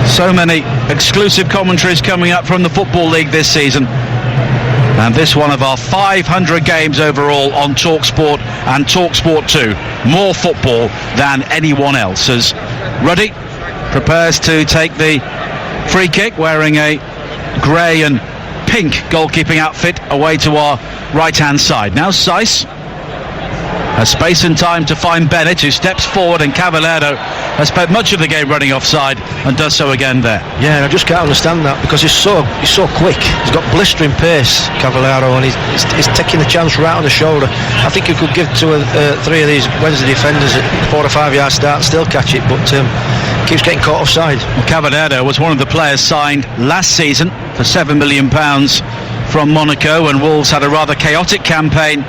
So many exclusive commentaries coming up from the Football League this season. And this one of our 500 games overall on TalkSport and TalkSport 2. More football than anyone else, as Ruddy prepares to take the free kick wearing a grey and pink goalkeeping outfit away to our right-hand side. Now Seiss has space and time to find Bennett, who steps forward, and Cavallero has spent much of the game running offside and does so again there. Yeah, I just can't understand that, because he's so quick. He's got blistering pace, Cavallero, and he's taking the chance right on the shoulder. I think he could give to three of these Wednesday defenders at 4 or 5 yard start and still catch it, but keeps getting caught offside. Well, Cavallero was one of the players signed last season for £7 million from Monaco, and Wolves had a rather chaotic campaign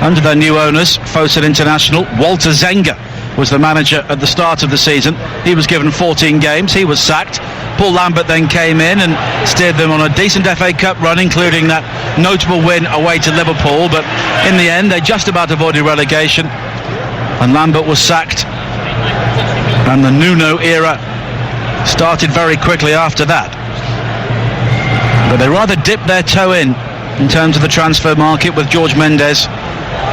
under their new owners, Fosun International. Walter Zenga was the manager at the start of the season. He was given 14 games, he was sacked. Paul Lambert then came in and steered them on a decent FA Cup run, including that notable win away to Liverpool, but in the end they just about avoided relegation, and Lambert was sacked, and the Nuno era started very quickly after that. But they rather dipped their toe in terms of the transfer market, with George Mendes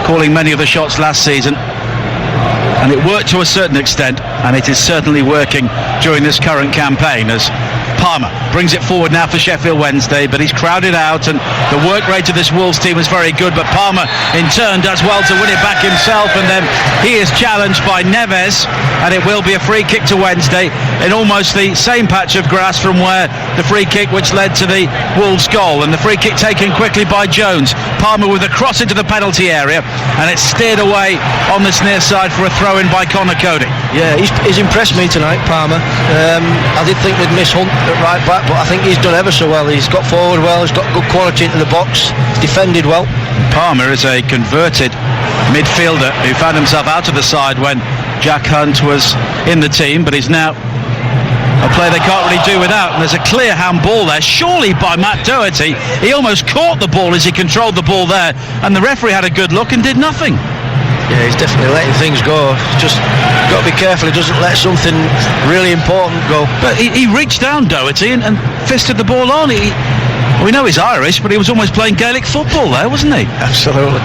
calling many of the shots last season, and it worked to a certain extent, and it is certainly working during this current campaign, as Palmer brings it forward now for Sheffield Wednesday, but he's crowded out, and the work rate of this Wolves team is very good, but Palmer in turn does well to win it back himself, and then he is challenged by Neves, and it will be a free kick to Wednesday in almost the same patch of grass from where the free kick which led to the Wolves goal, and the free kick taken quickly by Jones. Palmer with a cross into the penalty area, and it's steered away on this near side for a throw-in by Connor Cody. Yeah, he's impressed me tonight, Palmer. I did think they'd miss Hunt at right back, but I think he's done ever so well. He's got forward well, he's got good quality into the box, defended well. Palmer is a converted midfielder who found himself out of the side when Jack Hunt was in the team, but he's now a player they can't really do without, and there's a clear handball there, surely by Matt Doherty. He almost caught the ball as he controlled the ball there, and the referee had a good look and did nothing. Yeah, he's definitely letting things go. Just got to be careful he doesn't let something really important go. But he reached down, Doherty, and fisted the ball on. We know he's Irish, but he was almost playing Gaelic football there, wasn't he? Absolutely.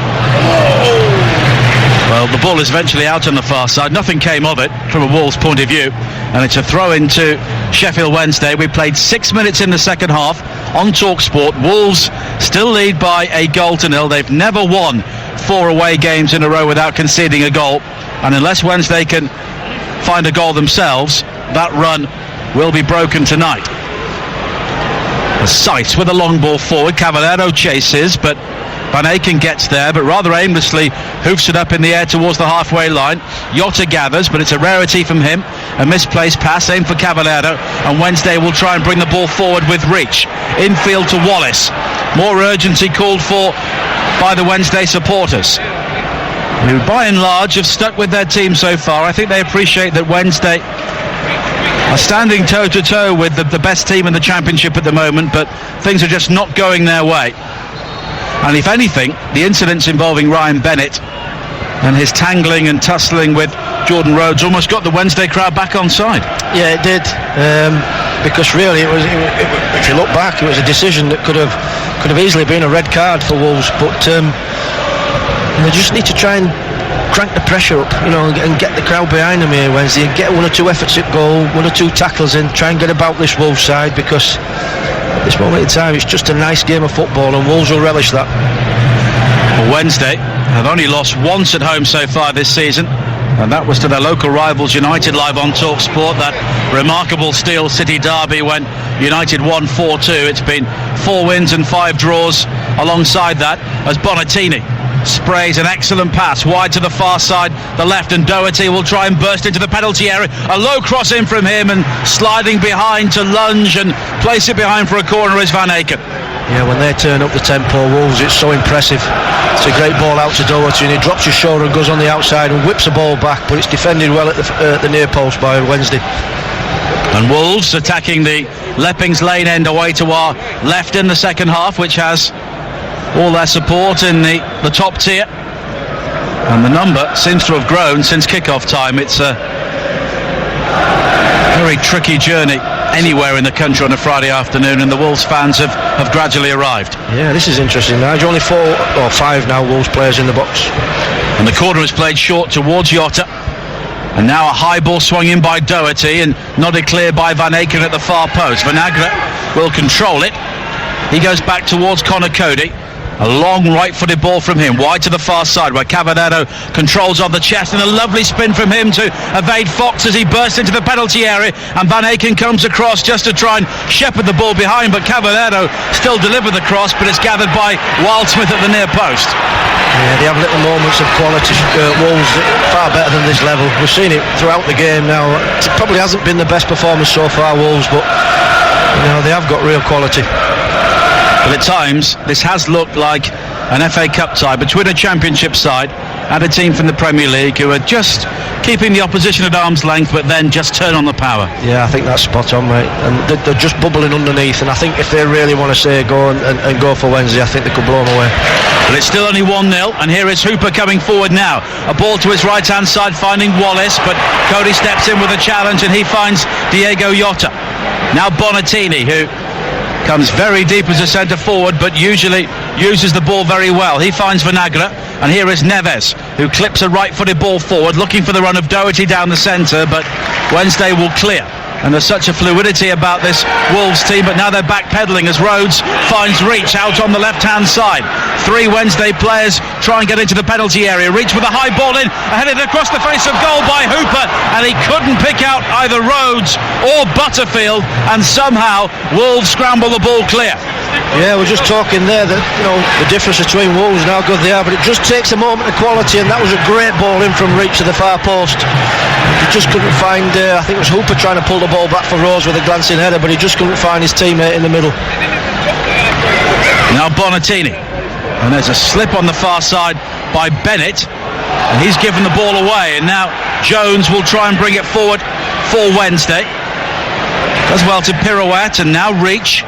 Well, the ball is eventually out on the far side. Nothing came of it from a Wolves point of view, and it's a throw into Sheffield Wednesday. We played 6 minutes in the second half on TalkSport. Wolves still lead by 1-0. They've never won 4 away games in a row without conceding a goal, and unless Wednesday can find a goal themselves, that run will be broken tonight. Seiss with a long ball forward. Cavallero chases, but Van Aken gets there, but rather aimlessly hoofs it up in the air towards the halfway line. Jota gathers, but it's a rarity from him. A misplaced pass, aimed for Cavallero, and Wednesday will try and bring the ball forward with reach. Infield to Wallace. More urgency called for by the Wednesday supporters, who by and large have stuck with their team so far. I think they appreciate that Wednesday are standing toe-to-toe with the best team in the Championship at the moment, but things are just not going their way. And if anything, the incidents involving Ryan Bennett and his tangling and tussling with Jordan Rhodes almost got the Wednesday crowd back on side. Yeah, it did, because really if you look back, it was a decision that could have easily been a red card for Wolves, but they just need to try and crank the pressure up, and get the crowd behind them here Wednesday, and get one or two efforts at goal, one or two tackles in, try and get about this Wolves side, because at this moment in time it's just a nice game of football and Wolves will relish that. Well, Wednesday have only lost once at home so far this season, and that was to their local rivals United, live on TalkSport, that remarkable Steel City derby when United won 4-2. It's been 4 wins and 5 draws alongside that, as Bonatini sprays an excellent pass wide to the far side, the left, and Doherty will try and burst into the penalty area. A low cross in from him, and sliding behind to lunge and place it behind for a corner is Van Aken. Yeah, when they turn up the tempo, Wolves, it's so impressive. It's a great ball out to Doherty, and he drops his shoulder and goes on the outside and whips the ball back, but it's defended well at the near post by Wednesday. And Wolves attacking the Leppings Lane end away to our left in the second half, which has all their support in the top tier, and the number seems to have grown since kick-off time. It's a very tricky journey anywhere in the country on a Friday afternoon, and the Wolves fans have gradually arrived. Yeah, this is interesting. There's only 4 or 5 now Wolves players in the box, and the corner is played short towards Jota, and now a high ball swung in by Doherty and nodded clear by Van Aken at the far post. Vinagre will control it. He goes back towards Connor Cody. A long right-footed ball from him, wide to the far side, where Cavallero controls on the chest, and a lovely spin from him to evade Fox as he bursts into the penalty area, and Van Aken comes across just to try and shepherd the ball behind, but Cavallero still delivered the cross, but it's gathered by Wildsmith at the near post. Yeah, they have little moments of quality. Wolves far better than this level. We've seen it throughout the game now. It probably hasn't been the best performance so far, Wolves, but they have got real quality. But at times, this has looked like an FA Cup tie between a Championship side and a team from the Premier League who are just keeping the opposition at arm's length, but then just turn on the power. Yeah, I think that's spot on, mate. And they're just bubbling underneath, and I think if they really want to say go and go for Wednesday, I think they could blow them away. But it's still only 1-0, and here is Hooper coming forward now. A ball to his right-hand side, finding Wallace, but Cody steps in with a challenge, and he finds Diego Jota. Now Bonatini, who comes very deep as a centre forward, but usually uses the ball very well. He finds Vinagre, and here is Neves, who clips a right-footed ball forward, looking for the run of Doherty down the centre, but Wednesday will clear. And there's such a fluidity about this Wolves team, but now they're backpedaling as Rhodes finds Reach out on the left-hand side. 3 Wednesday players try and get into the penalty area. Reach with a high ball in, headed across the face of goal by Hooper, and he couldn't pick out either Rhodes or Butterfield, and somehow Wolves scramble the ball clear. Yeah, we're just talking there that the difference between Wolves and how good they are, but it just takes a moment of quality, and that was a great ball in from Reach to the far post. He just couldn't find, I think it was Hooper trying to pull the ball back for Rose with a glancing header, but he just couldn't find his teammate in the middle. Now Bonatini, and there's a slip on the far side by Bennett, and he's given the ball away, and now Jones will try and bring it forward for Wednesday. As well to Pirouette, and now Reach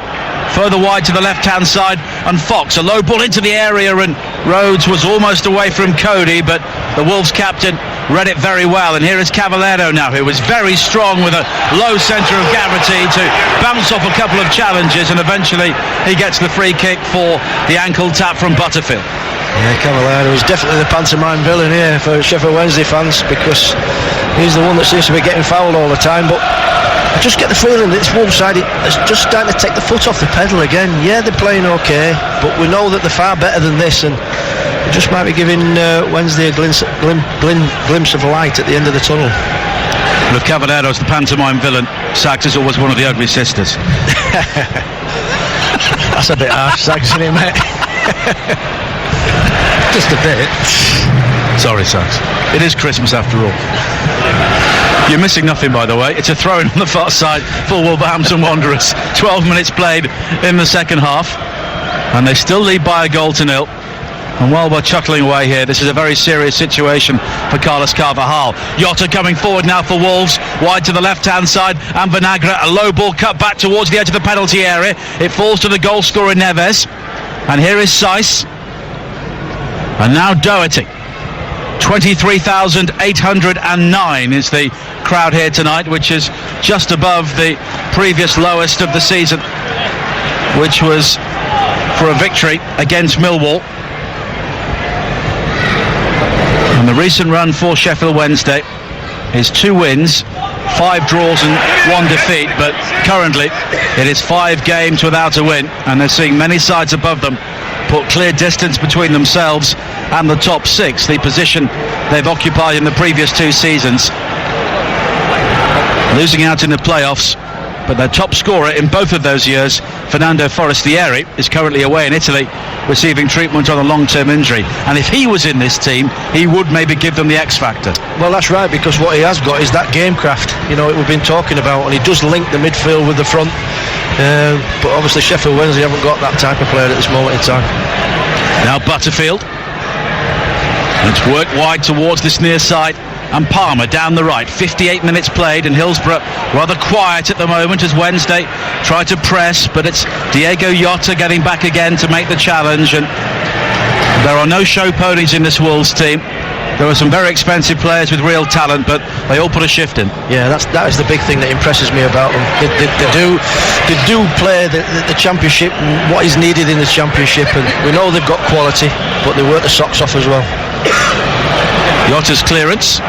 further wide to the left-hand side, and Fox, a low ball into the area, and Rhodes was almost away from Cody, but the Wolves captain read it very well. And here is Cavallero now, who was very strong with a low centre of gravity to bounce off a couple of challenges, and eventually he gets the free kick for the ankle tap from Butterfield. Yeah, Cavallero is definitely the pantomime villain here for Sheffield Wednesday fans, because he's the one that seems to be getting fouled all the time, but I just get the feeling that this Wolves side is just starting to take the foot off the pedal again. Yeah, they're playing okay, but we know that they're far better than this, and it just might be giving Wednesday a glimpse of light at the end of the tunnel. Well, if Cavallero's the pantomime villain, Sags is always one of the ugly sisters. That's a bit harsh, Sags, isn't it, mate? Just a bit. Sorry, Sax. It is Christmas after all. You're missing nothing, by the way. It's a throw-in on the far side for Wolverhampton Wanderers. 12 minutes played in the second half, and they still lead by a goal to nil. And while we're chuckling away here, this is a very serious situation for Carlos Carvajal. Jota coming forward now for Wolves, wide to the left-hand side, and Vinagre, a low ball cut back towards the edge of the penalty area. It falls to the goal scorer Neves, and here is Saiss, and now Doherty. 23,809 is the crowd here tonight, which is just above the previous lowest of the season, which was for a victory against Millwall. And the recent run for Sheffield Wednesday is 2 wins, 5 draws and 1 defeat, but currently it is 5 games without a win, and they're seeing many sides above them put clear distance between themselves and the top 6, the position they've occupied in the previous 2 seasons, losing out in the playoffs. But their top scorer in both of those years, Fernando Forestieri, is currently away in Italy receiving treatment on a long-term injury, and if he was in this team, he would maybe give them the X factor. Well, that's right, because what he has got is that game craft, you know, we've been talking about, and he does link the midfield with the front, but obviously Sheffield Wednesday haven't got that type of player at this moment in time. Now Butterfield, it's worked wide towards this near side, and Palmer down the right. 58 minutes played, and Hillsborough rather quiet at the moment as Wednesday try to press, but it's Diego Jota getting back again to make the challenge, and there are no show ponies in this Wolves team. There are some very expensive players with real talent, but they all put a shift in. Yeah, that is the big thing that impresses me about them. They do play the championship, and what is needed in the championship, and we know they've got quality, but they work the socks off as well. Jota's clearance,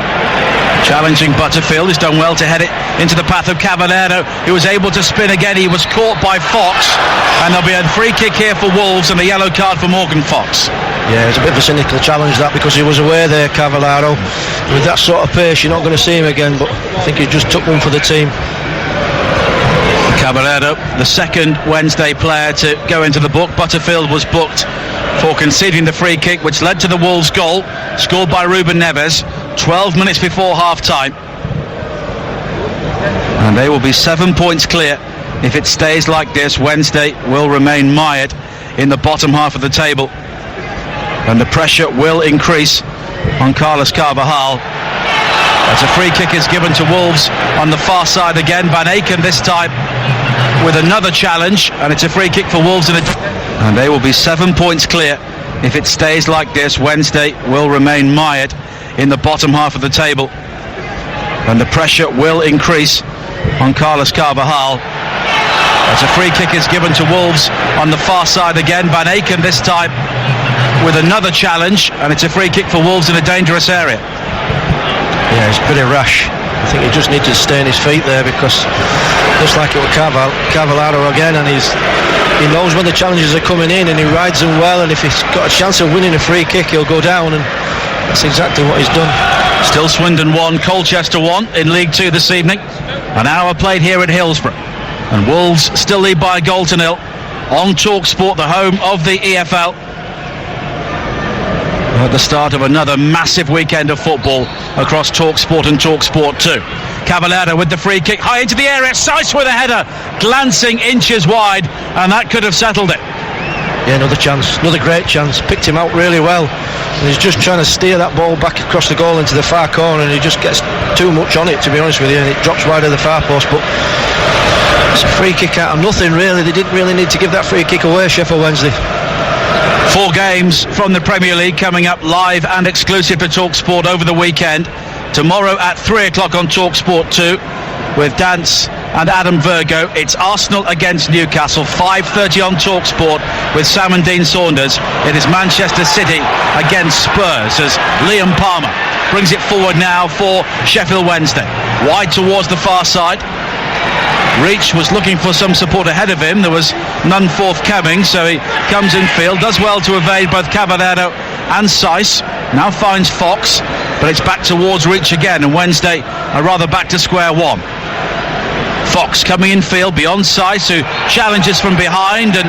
challenging Butterfield. He's done well to head it into the path of Cavallero, who was able to spin again. He was caught by Fox, and there'll be a free kick here for Wolves and a yellow card for Morgan Fox. Yeah, it's a bit of a cynical challenge, that, because he was away there, Cavallero. With that sort of pace, you're not going to see him again, but I think he just took one for the team. Cavallero, the second Wednesday player to go into the book. Butterfield was booked for conceding the free kick, which led to the Wolves goal, scored by Ruben Neves 12 minutes before half-time. And they will be 7 points clear. If it stays like this, Wednesday will remain mired in the bottom half of the table, and the pressure will increase on Carlos Carvajal. As a free kick is given to Wolves on the far side again. Van Aken this time with another challenge, and it's a free kick for Wolves, and they will be 7 points clear. If it stays like this, Wednesday will remain mired in the bottom half of the table, and the pressure will increase on Carlos Carvajal. As a free kick is given to Wolves on the far side again. Van Aken this time with another challenge, and it's a free kick for Wolves in a dangerous area. Yeah, it's pretty rash. I think he just needs to stay on his feet there, because just like it with Cavallero again, and he knows when the challenges are coming in, and he rides them well, and if he's got a chance of winning a free kick, he'll go down, and that's exactly what he's done. Still Swindon 1, Colchester 1 in League 2 this evening. An hour played here at Hillsborough, and Wolves still lead by a goal to nil on TalkSport, the home of the EFL. At the start of another massive weekend of football across TalkSport and TalkSport 2. Cavallero with the free kick high into the area. Saiss with a header, glancing inches wide, and that could have settled it. Yeah, another chance, another great chance. Picked him out really well, and he's just trying to steer that ball back across the goal into the far corner, and he just gets too much on it, to be honest with you, and it drops wide of the far post. But it's a free kick out of nothing, really. They didn't really need to give that free kick away, Sheffield Wednesday. 4 games from the Premier League coming up live and exclusive to TalkSport over the weekend. Tomorrow at 3 o'clock on TalkSport 2 with Dance and Adam Virgo. It's Arsenal against Newcastle, 5:30 on TalkSport with Sam and Dean Saunders. It is Manchester City against Spurs as Liam Palmer brings it forward now for Sheffield Wednesday. Wide towards the far side. Reach was looking for some support ahead of him. There was none forthcoming, so he comes in field, does well to evade both Cavallero and Saiss. Now finds Fox, but it's back towards Reach again, and Wednesday are rather back to square one. Fox coming in field beyond Seiss, who challenges from behind and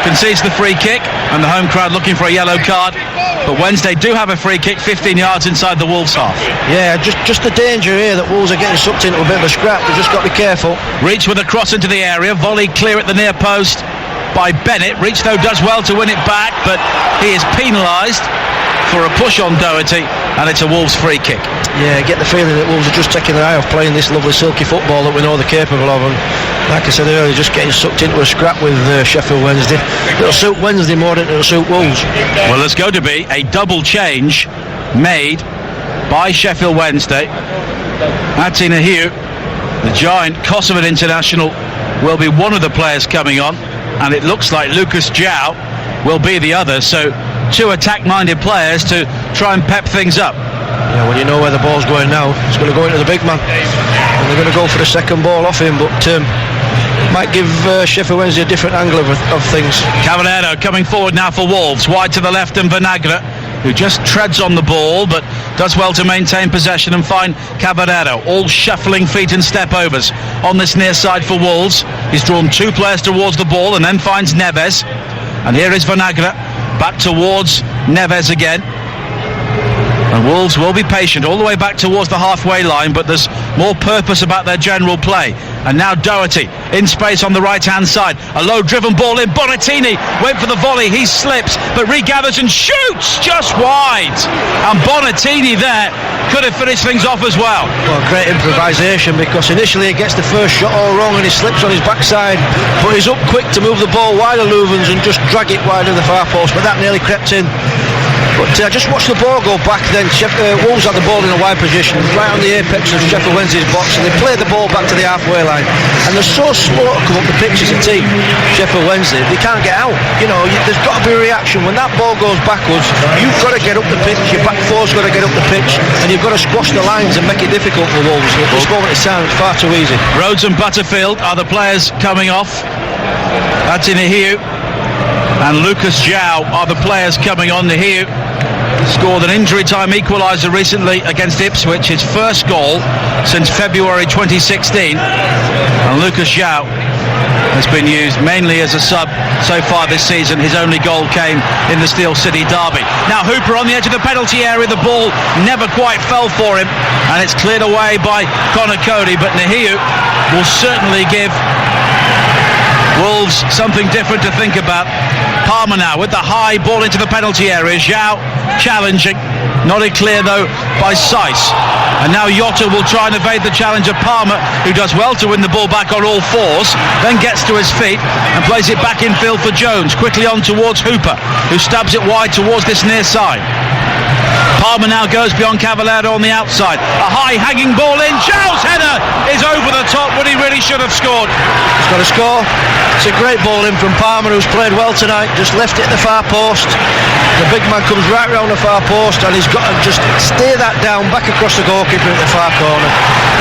concedes the free kick, and the home crowd looking for a yellow card. But Wednesday do have a free kick 15 yards inside the Wolves half. Yeah, just the danger here that Wolves are getting sucked into a bit of a scrap. We've just got to be careful. Reach with a cross into the area, volley clear at the near post by Bennett. Reach though does well to win it back, but he is penalised for a push on Doherty, and it's a Wolves free kick. Yeah, I get the feeling that Wolves are just taking their eye off playing this lovely silky football that we know they're capable of, and like I said earlier, just getting sucked into a scrap with Sheffield Wednesday. It'll suit Wednesday more than it'll suit Wolves. Well, there's going to be a double change made by Sheffield Wednesday. Atina Hugh, the giant Kosovan international, will be one of the players coming on, and it looks like Lucas João will be the other. So two attack-minded players to try and pep things up. Yeah, when you know where the ball's going now, it's going to go into the big man, and they're going to go for the second ball off him, but might give Sheffield Wednesday a different angle of things. Cavallero coming forward now for Wolves, wide to the left, and Vinagre, who just treads on the ball but does well to maintain possession and find Cavallero, all shuffling feet and step overs on this near side for Wolves. He's drawn two players towards the ball and then finds Neves, and here is Vinagre back towards Neves again. And Wolves will be patient all the way back towards the halfway line, but there's more purpose about their general play. And now Doherty in space on the right hand side, a low driven ball in. Bonatini went for the volley, he slips but regathers and shoots just wide, and Bonatini there could have finished things off as well. Well, great improvisation, because initially he gets the first shot all wrong and he slips on his backside, but he's up quick to move the ball wide of Louvens and just drag it wide of the far post, but that nearly crept in. But just watch the ball go back then. Wolves had the ball in a wide position right on the apex of Sheffield Wednesday's box, and they play the ball back to the halfway line, and they're so slow to come up the pitch as a team, Sheffield Wednesday, they can't get out. You know, there's got to be a reaction. When that ball goes backwards, you've got to get up the pitch, your back four's got to get up the pitch, and you've got to squash the lines and make it difficult for Wolves. At this moment in time, it's far too easy. Rhodes and Butterfield are the players coming off. Atina Hugh and Lucas João are the players coming on. Hugh scored an injury time equaliser recently against Ipswich, his first goal since February 2016, and Lucas João has been used mainly as a sub so far this season. His only goal came in the Steel City derby. Now Hooper on the edge of the penalty area, the ball never quite fell for him, and it's cleared away by Connor Cody, but Nahiu will certainly give Wolves something different to think about. Palmer now with the high ball into the penalty area. João challenging, nodded clear though by Seiss, and now Jota will try and evade the challenge of Palmer, who does well to win the ball back on all fours, then gets to his feet and plays it back in field for Jones, quickly on towards Hooper, who stabs it wide towards this near side. Palmer now goes beyond Cavallero on the outside, a high hanging ball in. João's header is over the top when he really should have scored. He's got to score. It's a great ball in from Palmer, who's played well tonight, just left it at the far post. The big man comes right round the far post, and he's got to just steer that down back across the goalkeeper at the far corner,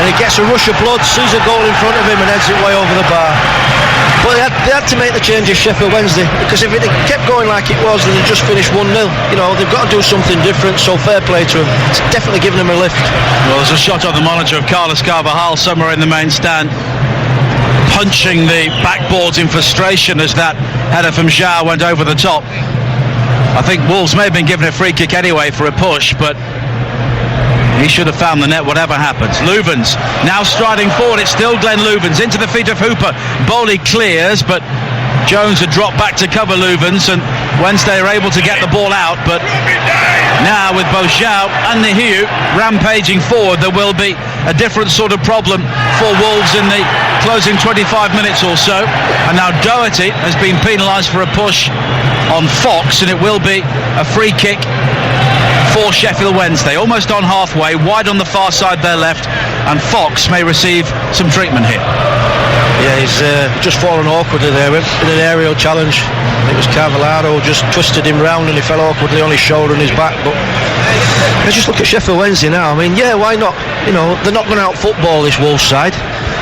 and he gets a rush of blood, sees a goal in front of him and heads it way over the bar. But they had to make the changes, Sheffield Wednesday, because if it kept going like it was, then they'd just finished 1-0. You know, they've got to do something different, so fair play to them. It's definitely giving them a lift. Well, there's a shot on the monitor of Carlos Carvajal somewhere in the main stand, punching the backboards in frustration as that header from João went over the top. I think Wolves may have been given a free kick anyway for a push, but he should have found the net whatever happens. Louvens now striding forward. It's still Glenn Louvens into the feet of Hooper. Bowley clears, but Jones had dropped back to cover Louvens, and Wednesday are able to get the ball out. But now with both João and Nahiu rampaging forward, there will be a different sort of problem for Wolves in the closing 25 minutes or so. And now Doherty has been penalised for a push on Fox, and it will be a free kick for Sheffield Wednesday, almost on halfway, wide on the far side there left, and Fox may receive some treatment here. Yeah, he's just fallen awkwardly there in an aerial challenge. I think it was Cavallero just twisted him round and he fell awkwardly on his shoulder and his back. But let's just look at Sheffield Wednesday now. I mean, yeah, why not? You know, they're not going to out football this Wolves side.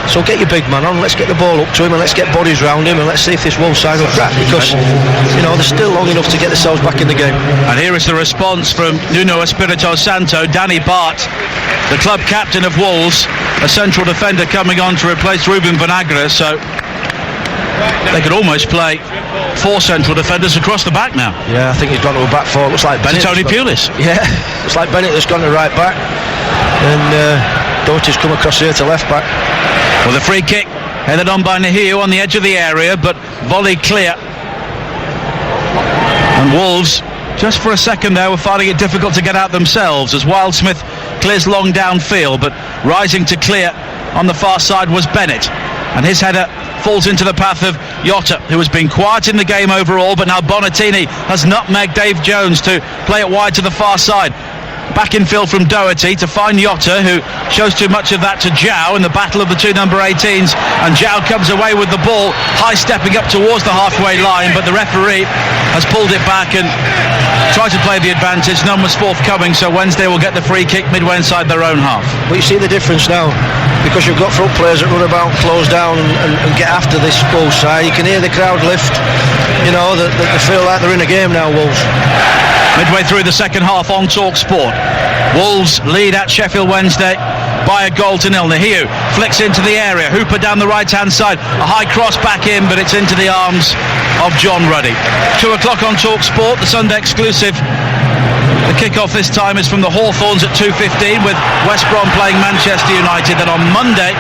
So get your big man on, let's get the ball up to him and let's get bodies round him and let's see if this Wolves side will crack, because they're still long enough to get themselves back in the game. And here is the response from Nuno Espirito Santo. Danny Bart, the club captain of Wolves, a central defender coming on to replace Ruben Vinagre, so they could almost play 4 central defenders across the back now. Yeah, I think he's gone to a back 4. Looks like Bennett. Tony Pulis. Yeah, looks like Bennett has gone to right back, and Doherty's come across here to left back. Well, the free kick headed on by Nahiu on the edge of the area, but volley clear. And Wolves, just for a second there, were finding it difficult to get out themselves as Wildsmith clears long downfield, but rising to clear on the far side was Bennett, and his header falls into the path of Jota, who has been quiet in the game overall, but now Bonatini has nutmegged Dave Jones to play it wide to the far side. Back in field from Doherty to find Jota, who shows too much of that to João in the battle of the 2 number 18s, and João comes away with the ball, high stepping up towards the halfway line, but the referee has pulled it back and tried to play the advantage. None was forthcoming, so Wednesday will get the free kick midway inside their own half. Well, you see the difference now, because you've got front players that run about, close down and get after this Wolves side. You can hear the crowd lift, they feel like they're in a game now, Wolves. Midway through the second half on TalkSport, Wolves lead at Sheffield Wednesday by a goal to 0. Nahiu flicks into the area, Hooper down the right hand side, a high cross back in, but it's into the arms of John Ruddy. 2 o'clock on TalkSport, the Sunday exclusive. The kick-off this time is from the Hawthorns at 2:15, with West Brom playing Manchester United. Then on Monday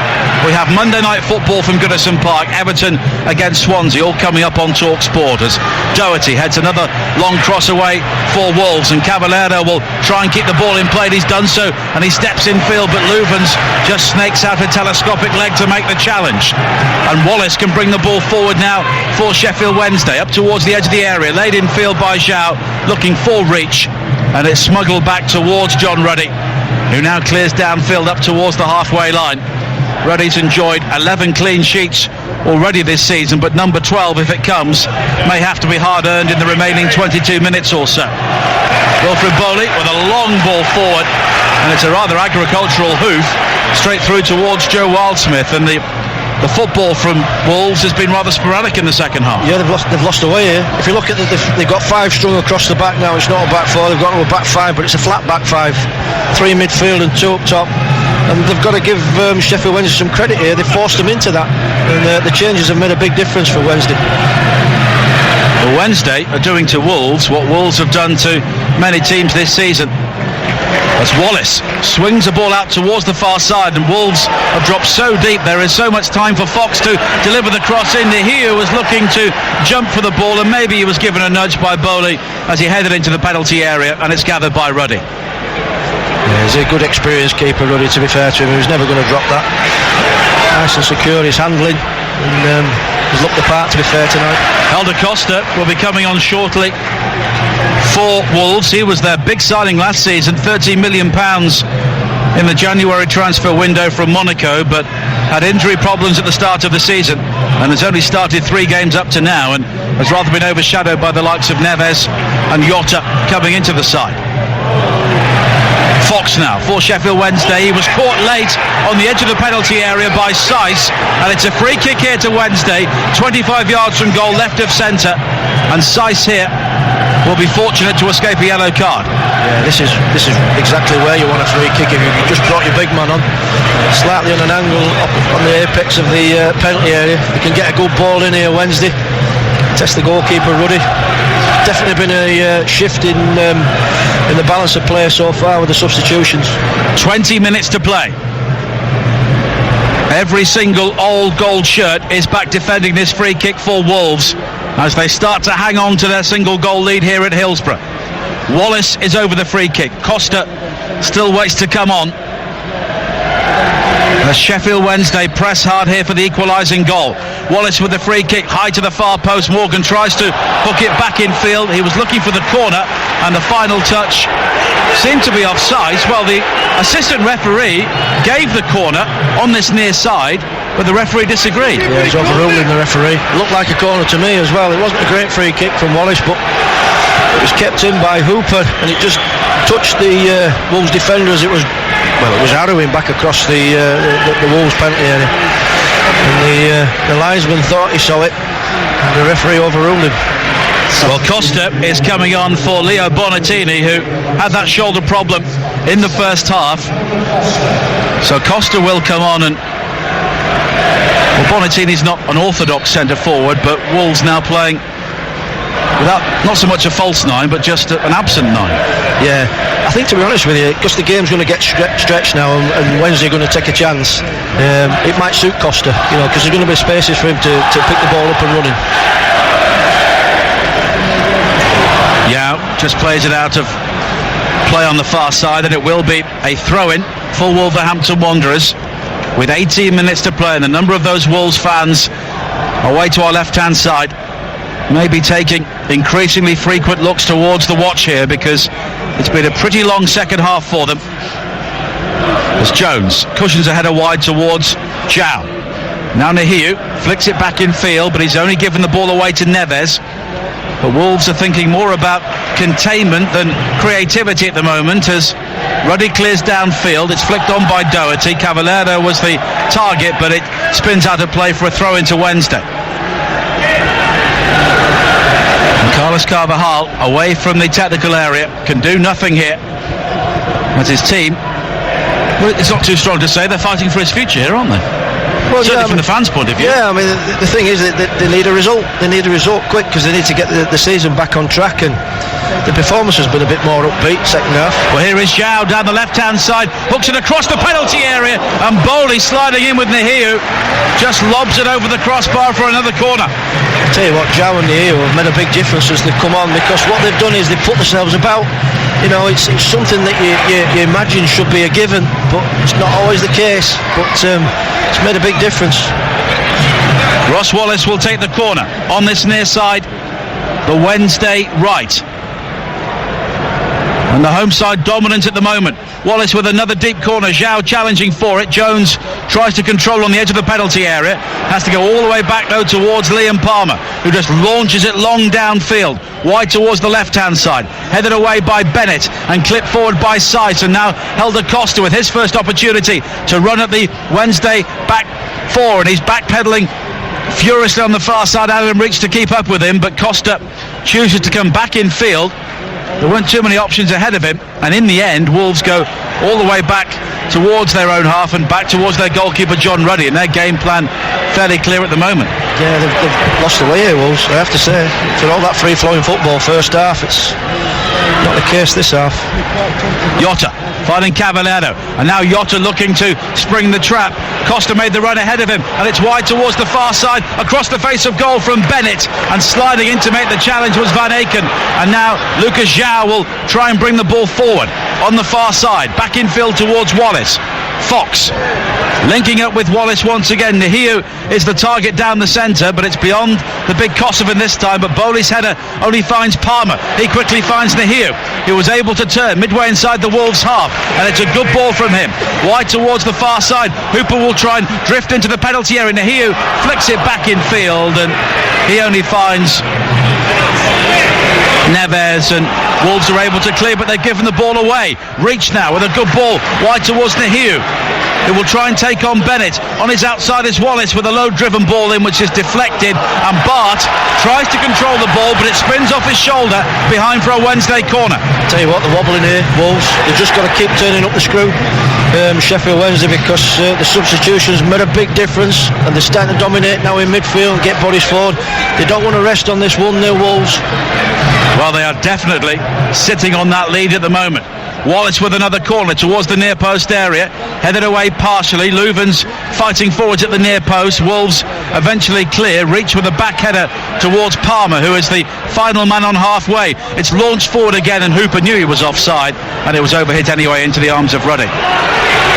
we have Monday night football from Goodison Park, Everton against Swansea, all coming up on TalkSport as Doherty heads another long cross away for Wolves, and Cavallero will try and keep the ball in play. He's done so and he steps in field, but Louvens just snakes out a telescopic leg to make the challenge, and Wallace can bring the ball forward now for Sheffield Wednesday, up towards the edge of the area, laid in field by João, looking for reach, and it's smuggled back towards John Ruddy, who now clears downfield up towards the halfway line. Ruddy's enjoyed 11 clean sheets already this season, but number 12, if it comes, may have to be hard earned in the remaining 22 minutes or so. Wilfred Bowley with a long ball forward, and it's a rather agricultural hoof straight through towards Joe Wildsmith, and the football from Wolves has been rather sporadic in the second half. Yeah, they've lost away here. If you look at they've got 5 strung across the back now. It's not a back 4, they've got to a back 5, but it's a flat back 5, 3 midfield and 2 up top, and they've got to give Sheffield Wednesday some credit here. They've forced them into that, and the changes have made a big difference for Wednesday. Well, Wednesday are doing to Wolves what Wolves have done to many teams this season, as Wallace swings the ball out towards the far side, and Wolves have dropped so deep there is so much time for Fox to deliver the cross in. Nahiu was looking to jump for the ball, and maybe he was given a nudge by Bowley as he headed into the penalty area, and it's gathered by Ruddy. Yeah, he's a good experienced keeper, Ruddy, to be fair to him. He was never going to drop that. Nice and secure his handling, and he's looked the part, to be fair, tonight. Helder Costa will be coming on shortly for Wolves. He was their big signing last season, £13 million in the January transfer window from Monaco, but had injury problems at the start of the season and has only started 3 games up to now, and has rather been overshadowed by the likes of Neves and Jota coming into the side. Fox now for Sheffield Wednesday. He was caught late on the edge of the penalty area by Seiss, and it's a free kick here to Wednesday, 25 yards from goal, left of centre, and Seiss here will be fortunate to escape a yellow card. Yeah, this is exactly where you want a free kick. If you just brought your big man on slightly on an angle up on the apex of the penalty area, you can get a good ball in here Wednesday. Test the goalkeeper, Ruddy. Definitely been a shift in the balance of play so far with the substitutions. 20 minutes to play. Every single old gold shirt is back defending this free kick for Wolves as they start to hang on to their single goal lead here at Hillsborough. Wallace is over the free kick. Costa still waits to come on. As Sheffield Wednesday press hard here for the equalising goal. Wallace with the free kick, high to the far post. Morgan tries to hook it back in field. He was looking for the corner, and the final touch seemed to be offside. Well, the assistant referee gave the corner on this near side, but the referee disagreed. Yeah, he's overruling the referee. It looked like a corner to me as well. It wasn't a great free kick from Wallace, but it was kept in by Hooper, and it just touched the Wolves defender as it was arrowing back across the Wolves penalty area. And the linesman thought he saw it, and the referee overruled him. Well, Costa is coming on for Leo Bonatini, who had that shoulder problem in the first half. So Costa will come on, and Bonatini's not an orthodox centre forward, but Wolves now playing without not so much a false nine, but just an absent nine. Yeah, I think, to be honest with you, because the game's going to get stretched now, and Wednesday going to take a chance, it might suit Costa, because there's going to be spaces for him to pick the ball up and running. Yeah, just plays it out of play on the far side, and it will be a throw-in for Wolverhampton Wanderers with 18 minutes to play, and a number of those Wolves fans away to our left-hand side may be taking increasingly frequent looks towards the watch here, because it's been a pretty long second half for them. As Jones cushions a header wide towards Zhao. Now Nahiu flicks it back in field, but he's only given the ball away to Neves. But Wolves are thinking more about containment than creativity at the moment, as Ruddy clears downfield. It's flicked on by Doherty. Cavallero was the target, but it spins out of play for a throw into Wednesday. And Carlos Carvajal, away from the technical area, can do nothing here. That's his team. Well, it's not too strong to say they're fighting for his future here, aren't they? Well, certainly from the fans' point of view. Yeah, I mean, the thing is that they need a result. They need a result quick, because they need to get the season back on track, and the performance has been a bit more upbeat second half. Well, here is Zhao down the left-hand side, hooks it across the penalty area, and Bowley sliding in with Nahiu, just lobs it over the crossbar for another corner. I tell you what, Zhao and Nahiu have made a big difference as they come on, because what they've done is they've put themselves about. It's something that you imagine should be a given, but it's not always the case. But it's made a big difference. Ross Wallace will take the corner on this near side, the Wednesday right. And the home side dominant at the moment. Wallace with another deep corner. Zhao challenging for it. Jones tries to control on the edge of the penalty area. Has to go all the way back though towards Liam Palmer, who just launches it long downfield, wide towards the left-hand side. Headed away by Bennett and clipped forward by Sykes, and now Helder Costa with his first opportunity to run at the Wednesday back four, and he's backpedaling furiously on the far side. Adam reached to keep up with him, but Costa chooses to come back in field. There weren't too many options ahead of him, and in the end Wolves go all the way back towards their own half and back towards their goalkeeper John Ruddy, and their game plan fairly clear at the moment. Yeah, they've lost the way here, Wolves, I have to say. For all that free-flowing football first half, it's not the case this half. Jota finding Cavallero, and now Jota looking to spring the trap. Costa made the run ahead of him, and it's wide towards the far side, across the face of goal from Bennett, and sliding in to make the challenge was Van Aken. And now Lucas Zhao will try and bring the ball forward on the far side, back in field towards Wallace. Fox linking up with Wallace once again. Nahiu is the target down the centre, but it's beyond the big Kosovan this time. But Bowley's header only finds Palmer. He quickly finds Nahiu, who was able to turn midway inside the Wolves half, and it's a good ball from him wide towards the far side. Hooper will try and drift into the penalty area. Nahiu flicks it back in field, and he only finds Neves, and Wolves are able to clear, but they've given the ball away. Reach now with a good ball wide towards Nahiu, who will try and take on Bennett. On his outside is Wallace with a low-driven ball in, which is deflected, and Bart tries to control the ball, but it spins off his shoulder behind for a Wednesday corner. Tell you what, they're wobbling here, Wolves. They've just got to keep turning up the screw, Sheffield Wednesday, because the substitutions made a big difference, and they're starting to dominate now in midfield and get bodies forward. They don't want to rest on this 1-0 Wolves. Well, they are definitely sitting on that lead at the moment. Wallace with another corner towards the near post area, headed away partially. Leuven's fighting forwards at the near post. Wolves eventually clear. Reach with a back header towards Palmer, who is the final man on halfway. It's launched forward again, and Hooper knew he was offside, and it was overhit anyway into the arms of Ruddy.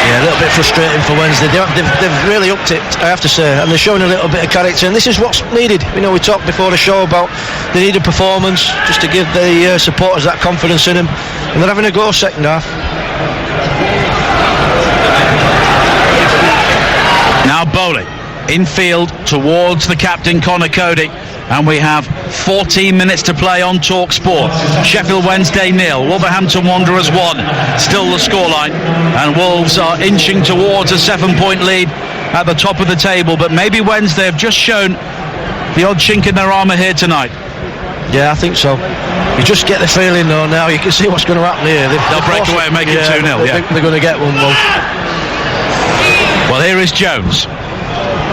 Yeah, a little bit frustrating for Wednesday. They've really upped it, I have to say, and they're showing a little bit of character, and this is what's needed. We talked before the show about they need a performance just to give the supporters that confidence in them, and they're having a go second half. Now Bowley infield towards the captain Connor Cody, And we have 14 minutes to play on Talk Sport. Sheffield Wednesday 0, Wolverhampton Wanderers 1. Still the scoreline. And Wolves are inching towards a 7-point lead at the top of the table. But maybe Wednesday have just shown the odd chink in their armour here tonight. Yeah, I think so. You just get the feeling though now, you can see what's going to happen here. They'll break away and make it 2-0. They're going to get one, Wolves. Well, here is Jones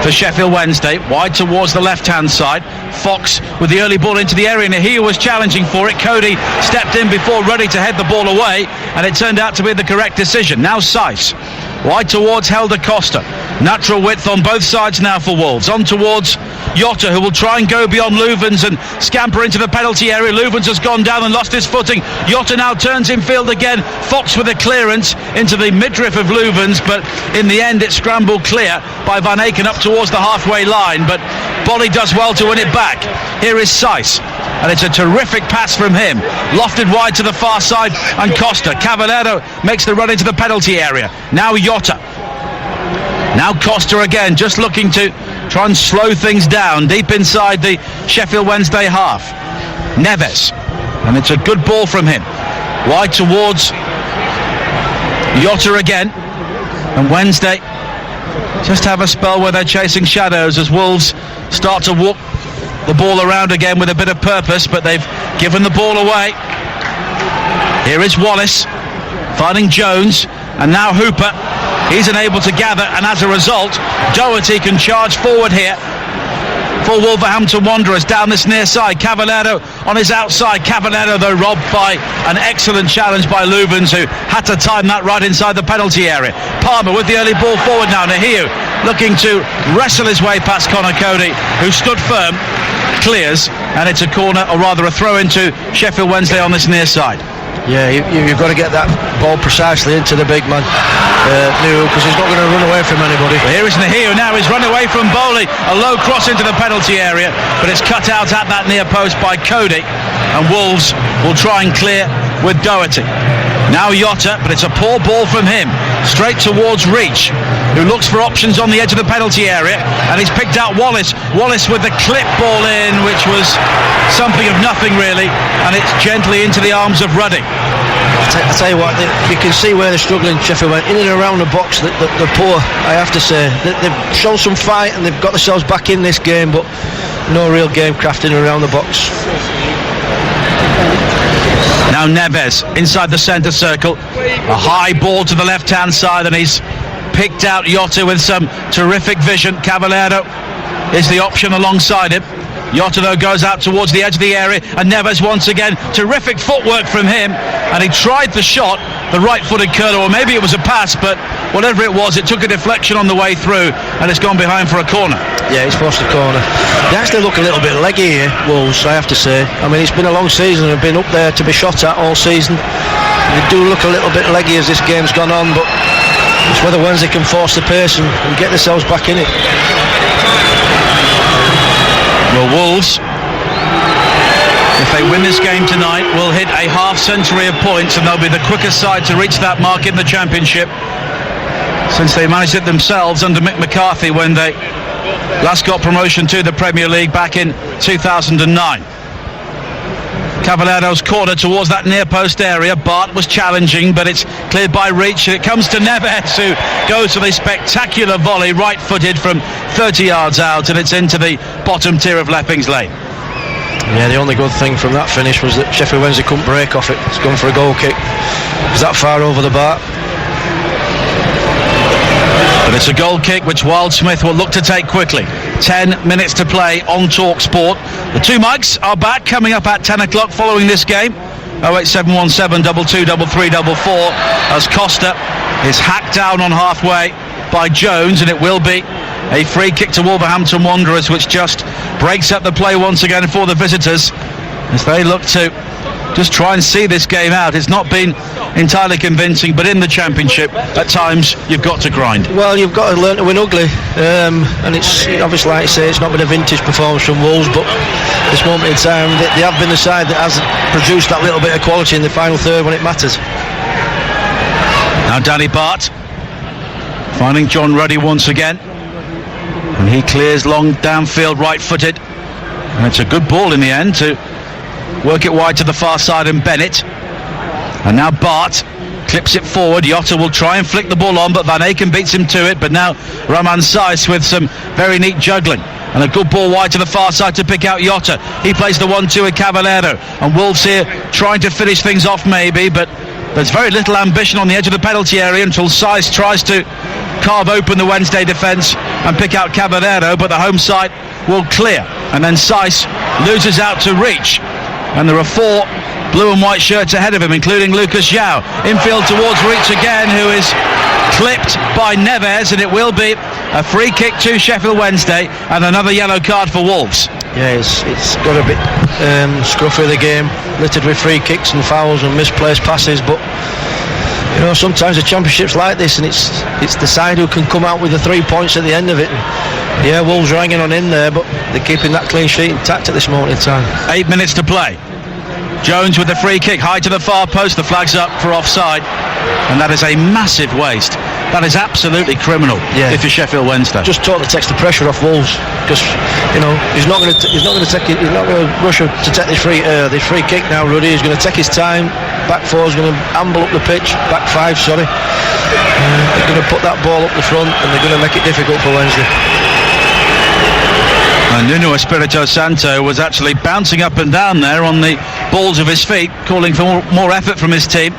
for Sheffield Wednesday, wide towards the left-hand side. Fox with the early ball into the area, and he was challenging for it. Cody stepped in before, ready to head the ball away, and it turned out to be the correct decision. Now Seiss, wide towards Helder Costa. Natural width on both sides now for Wolves. On towards Jota, who will try and go beyond Louvens and scamper into the penalty area. Louvens has gone down and lost his footing. Jota now turns in field again. Fox with a clearance into the midriff of Louvens, but in the end it's scrambled clear by Van Aken up towards the halfway line. But Bolly does well to win it back. Here is Seiss, and it's a terrific pass from him. Lofted wide to the far side, and Costa. Cavallero makes the run into the penalty area. Now Jota. Now Costa again, just looking to try and slow things down deep inside the Sheffield Wednesday half. Neves, and it's a good ball from him. Wide towards Jota again, and Wednesday just have a spell where they're chasing shadows as Wolves start to walk the ball around again with a bit of purpose, but they've given the ball away. Here is Wallace finding Jones, and now Hooper. He's unable to gather, and as a result, Doherty can charge forward here for Wolverhampton Wanderers down this near side. Cavallero on his outside. Cavallero, though, robbed by an excellent challenge by Louvens, who had to time that right inside the penalty area. Palmer with the early ball forward now. Nahiu looking to wrestle his way past Connor Cody, who stood firm, clears, and it's a corner, or rather a throw into Sheffield Wednesday on this near side. Yeah, you've got to get that ball precisely into the big man, because he's not going to run away from anybody. Well, here is Nahiu now. He's run away from Bowley. A low cross into the penalty area, but it's cut out at that near post by Cody, and Wolves will try and clear with Doherty. Now Jota, but it's a poor ball from him, straight towards Reach, who looks for options on the edge of the penalty area, and he's picked out Wallace. Wallace with the clip ball in, which was something of nothing really, and it's gently into the arms of Ruddy. I tell you what, you can see where they're struggling. Sheffield went in and around the box. They're poor, I have to say. They've shown some fight and they've got themselves back in this game, but no real game crafting around the box. Now Neves inside the centre circle, a high ball to the left hand side, and he's picked out Jota with some terrific vision. Cavallero is the option alongside him. Jota, though, goes out towards the edge of the area, and Neves once again, terrific footwork from him, and he tried the shot, the right-footed curler, or maybe it was a pass, but whatever it was, it took a deflection on the way through, and it's gone behind for a corner. Yeah, it's forced a corner. They actually look a little bit leggy here, Wolves, I have to say. I mean, it's been a long season, they've been up there to be shot at all season. They do look a little bit leggy as this game's gone on, but it's whether Wednesday can force the pace and get themselves back in it. Well, Wolves, if they win this game tonight, will hit a half-century of points, and they'll be the quickest side to reach that mark in the Championship since they managed it themselves under Mick McCarthy when they last got promotion to the Premier League back in 2009. Cavallero's corner towards that near post area. Bart was challenging, but it's cleared by Reach. It comes to Neves, who goes for the spectacular volley, right-footed from 30 yards out, and it's into the bottom tier of Lepping's Lane. Yeah, the only good thing from that finish was that Sheffield Wednesday couldn't break off it. It's gone for a goal kick. It was that far over the bar. But it's a goal kick which Wildsmith will look to take quickly. 10 minutes to play on Talk Sport. The two mics are back, coming up at 10 o'clock following this game. 08717 223344 as Costa is hacked down on halfway by Jones, and it will be a free kick to Wolverhampton Wanderers, which just breaks up the play once again for the visitors as they look to just try and see this game out. It's not been entirely convincing, but in the Championship at times you've got to grind. Well, you've got to learn to win ugly, and it's obviously, like I say, it's not been a vintage performance from Wolves, but this moment in time they have been the side that has produced that little bit of quality in the final third when it matters. Now Danny Bart finding John Ruddy once again, and he clears long downfield, right-footed. And it's a good ball in the end to work it wide to the far side, and Bennett. And now Bart clips it forward. Jota will try and flick the ball on, but Van Aken beats him to it. But now Roman Saiss with some very neat juggling. And a good ball wide to the far side to pick out Jota. He plays the 1-2 with Cavallero. And Wolves here trying to finish things off maybe, but there's very little ambition on the edge of the penalty area until Saiss tries to carve open the Wednesday defence and pick out Cavallero, but the home side will clear. And then Saiss loses out to reach. And there are 4 blue and white shirts ahead of him, including Lucas João. Infield towards Reach again, who is clipped by Neves, and it will be a free kick to Sheffield Wednesday and another yellow card for Wolves. Yeah, it's got a bit scruffy, the game, littered with free kicks and fouls and misplaced passes, but you know, sometimes the championship's like this, and it's the side who can come out with the 3 points at the end of it. And yeah, Wolves are hanging on in there, but they're keeping that clean sheet intact at this moment in time. 8 minutes to play. Jones with the free kick, high to the far post. The flag's up for offside, and that is a massive waste. That is absolutely criminal. Yeah. If you're Sheffield Wednesday, just totally takes the pressure off Wolves, because you know he's not going to rush to take this free kick now. Ruddy is going to take his time. Back 4 is going to amble up the pitch. Back 5, sorry. They're going to put that ball up the front, and they're going to make it difficult for Wednesday. And Nuno Espirito Santo was actually bouncing up and down there on the balls of his feet, calling for more effort from his team.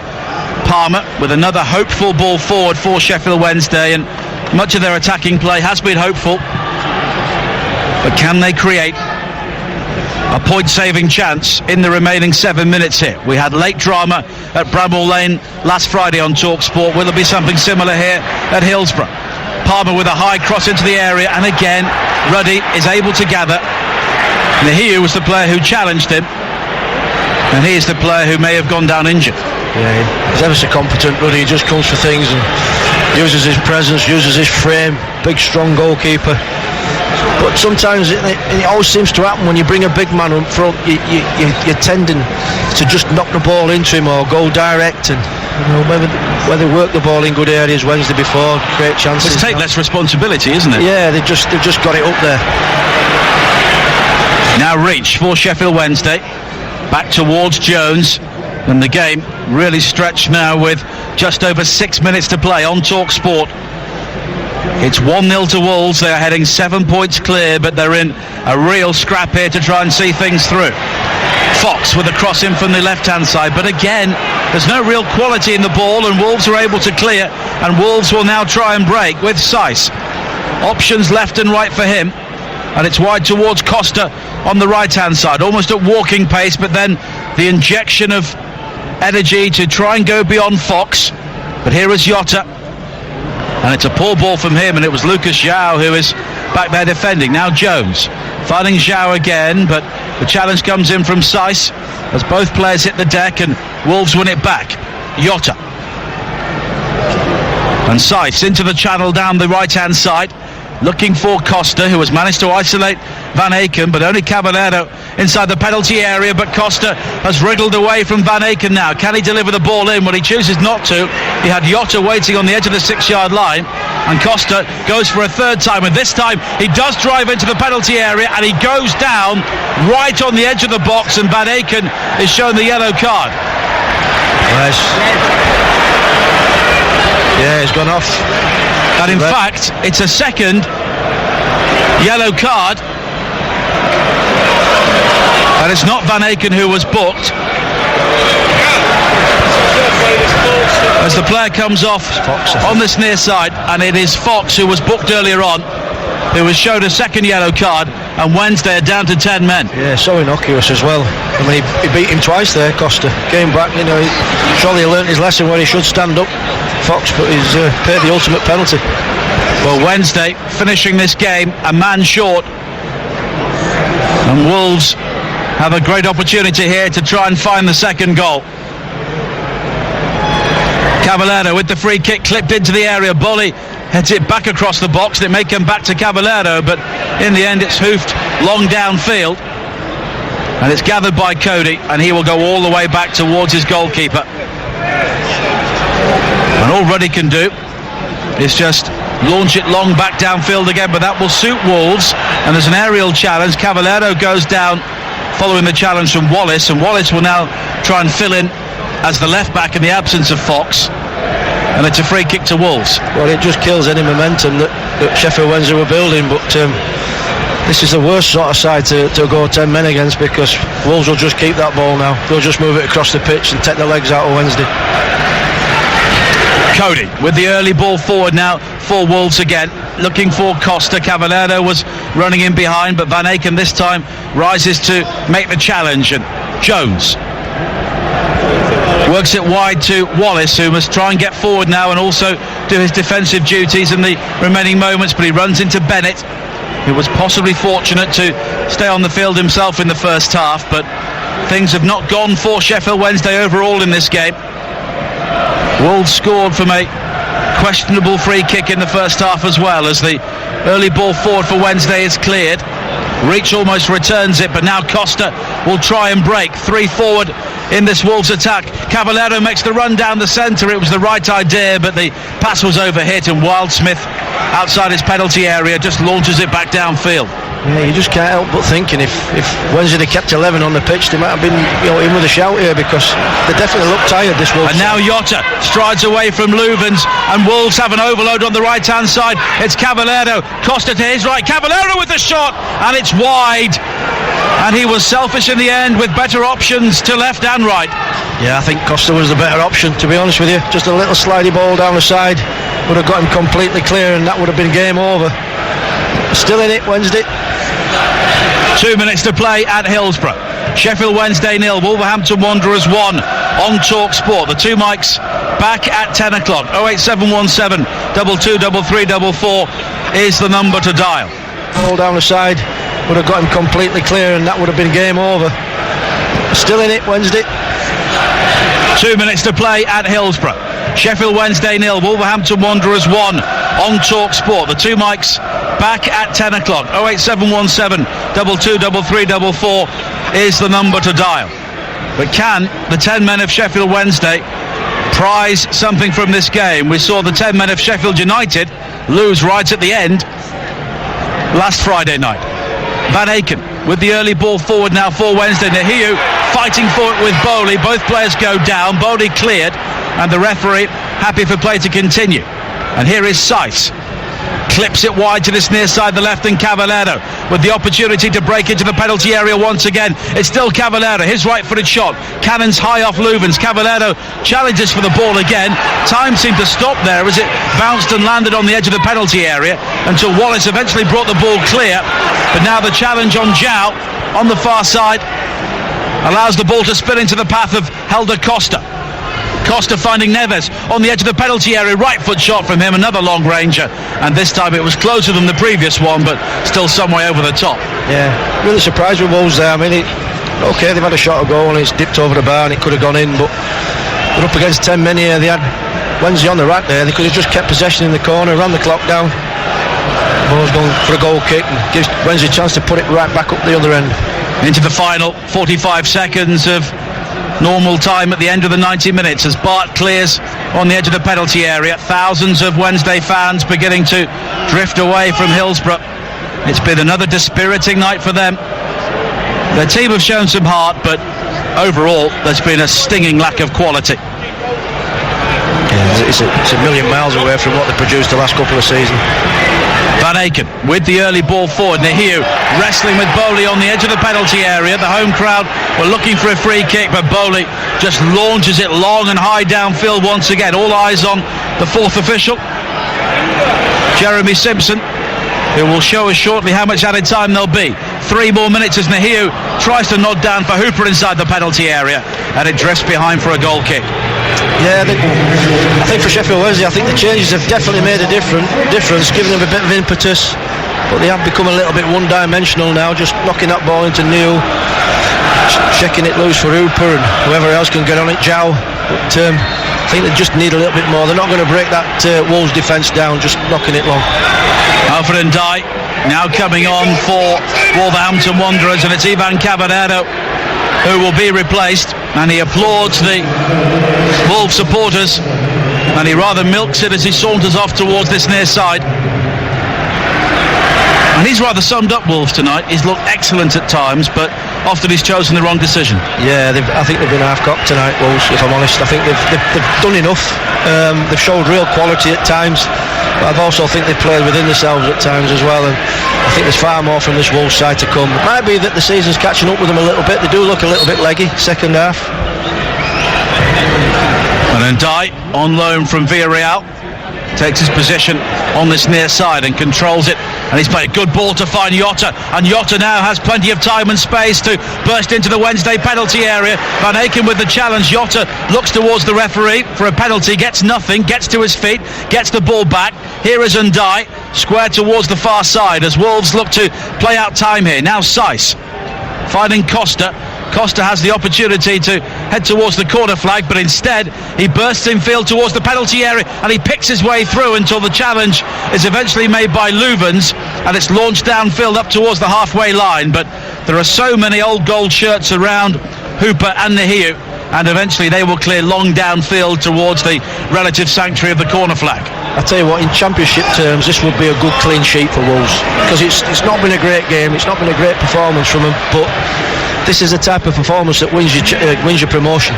Palmer with another hopeful ball forward for Sheffield Wednesday, and much of their attacking play has been hopeful, but can they create a point-saving chance in the remaining 7 minutes here? We had late drama at Bramall Lane last Friday on TalkSport. Will there be something similar here at Hillsborough? Palmer with a high cross into the area, and again Ruddy is able to gather. Nahiu was the player who challenged him, and he is the player who may have gone down injured. Yeah, he's ever so competent, Ruddy. He just comes for things and uses his presence, uses his frame. Big, strong goalkeeper. But sometimes it always seems to happen when you bring a big man up front, you're tending to just knock the ball into him or go direct, and you know, whether they work the ball in good areas Wednesday before, great chances. It's take less responsibility, isn't it? Yeah, they've just got it up there. Now Reach for Sheffield Wednesday, back towards Jones, and the game really stretched now with just over 6 minutes to play on TalkSport. It's 1-0 to Wolves. They are heading 7 points clear, but they're in a real scrap here to try and see things through. Fox with a cross in from the left-hand side, but again, there's no real quality in the ball, and Wolves are able to clear, and Wolves will now try and break with Saiss. Options left and right for him, and it's wide towards Costa on the right-hand side, almost at walking pace, but then the injection of energy to try and go beyond Fox. But here is Jota, and it's a poor ball from him, and it was Lucas João who is back there defending. Now Jones finding João again, but the challenge comes in from Saiss as both players hit the deck, and Wolves win it back. Jota and Saiss into the channel down the right hand side, looking for Costa, who has managed to isolate Van Aken, but only Cavallero inside the penalty area. But Costa has wriggled away from Van Aken now. Can he deliver the ball in? Well, he chooses not to. He had Jota waiting on the edge of the 6-yard line, and Costa goes for a third time, and this time he does drive into the penalty area, and he goes down right on the edge of the box, and Van Aken is shown the yellow card. Nice. Yeah, he's gone off. And in fact, it's a second yellow card. And it's not Van Aken who was booked. As the player comes off on this near side, and it is Fox who was booked earlier on, who was showed a second yellow card, and Wednesday are down to 10 men. Yeah, so innocuous as well. I mean, he beat him twice there, Costa. Came back, you know, surely he learnt his lesson where he should stand up, Fox, but he's paid the ultimate penalty. Well, Wednesday finishing this game a man short, and Wolves have a great opportunity here to try and find the second goal. Cavallero with the free kick, clipped into the area. Bolly heads it back across the box, and it may come back to Cavallero, but in the end it's hoofed long downfield, and it's gathered by Cody, and he will go all the way back towards his goalkeeper. And all Ruddy can do is just launch it long back downfield again, but that will suit Wolves. And there's an aerial challenge. Cavallero goes down following the challenge from Wallace, and Wallace will now try and fill in as the left back in the absence of Fox. And it's a free kick to Wolves. Well, it just kills any momentum that Sheffield Wednesday were building, but this is the worst sort of side to go 10 men against, because Wolves will just keep that ball now. They'll just move it across the pitch and take the legs out of Wednesday. Cody with the early ball forward now for Wolves again, looking for Costa. Cavallero was running in behind, but Van Aken this time rises to make the challenge, and Jones works it wide to Wallace, who must try and get forward now and also do his defensive duties in the remaining moments, but he runs into Bennett, who was possibly fortunate to stay on the field himself in the first half, but things have not gone for Sheffield Wednesday overall in this game. Wolves scored from a questionable free kick in the first half as well, as the early ball forward for Wednesday is cleared. Reach almost returns it, but now Costa will try and break. 3 forward in this Wolves attack. Cavallero makes the run down the centre. It was the right idea, but the pass was overhit, and Wildsmith, outside his penalty area, just launches it back downfield. Yeah, you just can't help but thinking if Wednesday kept 11 on the pitch, they might have been in with a shout here, because they definitely look tired, this Wolves. And now Jota strides away from Leuven's, and Wolves have an overload on the right hand side. It's Cavallero, Costa to his right, Cavallero with the shot, and it's wide, and he was selfish in the end with better options to left and right. Yeah, I think Costa was the better option, to be honest with you. Just a little slidey ball down the side would have got him completely clear, and that would have been game over. Still in it, Wednesday. 2 minutes to play at Hillsborough. Sheffield Wednesday 0, Wolverhampton Wanderers 1 on Talk Sport. The two mics back at 10 o'clock. 08717 223344 is the number to dial. Ball down the side would have got him completely clear, and that would have been game over. Still in it, Wednesday. 2 minutes to play at Hillsborough. Sheffield Wednesday 0, Wolverhampton Wanderers 1 on Talk Sport. The two mics back at 10 o'clock. 08717 223344 is the number to dial. But can the 10 men of Sheffield Wednesday prize something from this game? We saw the 10 men of Sheffield United lose right at the end last Friday night. Van Aken with the early ball forward now for Wednesday. Nahiu fighting for it with Bowley. Both players go down. Bowley cleared, and the referee happy for play to continue. And here is Seiss. Clips it wide to this near side, the left, and Cavallero with the opportunity to break into the penalty area once again. It's still Cavallero, his right-footed shot. Cannons high off Leuven's. Cavallero challenges for the ball again. Time seemed to stop there as it bounced and landed on the edge of the penalty area until Wallace eventually brought the ball clear. But now the challenge on Zhao on the far side allows the ball to spin into the path of Helder Costa. Costa finding Neves on the edge of the penalty area. Right foot shot from him, another long ranger, and this time it was closer than the previous one, but still some way over the top. Yeah, really surprised with Wolves there. I mean, okay, they've had a shot of goal and it's dipped over the bar and it could have gone in, but they're up against 10 men here. They had Wednesday on the right there. They could have just kept possession in the corner, ran the clock down. Ball's gone for a goal kick and gives Wednesday a chance to put it right back up the other end. Into the final 45 seconds of normal time at the end of the 90 minutes as Bart clears on the edge of the penalty area. Thousands of Wednesday fans beginning to drift away from Hillsborough. It's been another dispiriting night for them. Their team have shown some heart, but overall there's been a stinging lack of quality. Yeah, it's a million miles away from what they produced the last couple of seasons. Van Aken with the early ball forward. Nahiu wrestling with Bowley on the edge of the penalty area. The home crowd were looking for a free kick, but Bowley just launches it long and high downfield once again. All eyes on the fourth official, Jeremy Simpson, who will show us shortly how much added time there'll be. 3 more minutes as Nahiu tries to nod down for Hooper inside the penalty area, and it drifts behind for a goal kick. Yeah, I think for Sheffield Wednesday, I think the changes have definitely made a difference, giving them a bit of impetus, but they have become a little bit one-dimensional now, just knocking that ball into Neil, checking it loose for Hooper and whoever else can get on it, Zhao. But I think they just need a little bit more. They're not going to break that Wolves defence down, just knocking it long. Alfred Ndai now coming on for Wolverhampton Wanderers, and it's Ivan Cavallero who will be replaced, and he applauds the Wolves supporters And he rather milks it as he saunters off towards this near side. And he's rather summed up Wolves tonight. He's looked excellent at times, but often he's chosen the wrong decision. Yeah, I think they've been half-cocked tonight, Wolves, if I'm honest. I think they've done enough. They've showed real quality at times, but I also think they've played within themselves at times as well, and I think there's far more from this Wolves side to come. It might be that the season's catching up with them a little bit. They do look a little bit leggy, second half. And Ndai, on loan from Villarreal, takes his position on this near side and controls it, and he's played a good ball to find Jota, and Jota now has plenty of time and space to burst into the Wednesday penalty area. Van Aken with the challenge. Jota looks towards the referee for a penalty, gets nothing, gets to his feet, gets the ball back. Here is Ndai, square towards the far side as Wolves look to play out time here. Now Saiss finding Costa. Costa has the opportunity to head towards the corner flag, but instead he bursts in field towards the penalty area, and he picks his way through until the challenge is eventually made by Louvens, and it's launched downfield up towards the halfway line. But there are so many old gold shirts around Hooper and Nahiu, and eventually they will clear long downfield towards the relative sanctuary of the corner flag. I tell you what, in championship terms, this would be a good clean sheet for Wolves, because it's not been a great game, it's not been a great performance from them, but this is the type of performance that wins your promotion.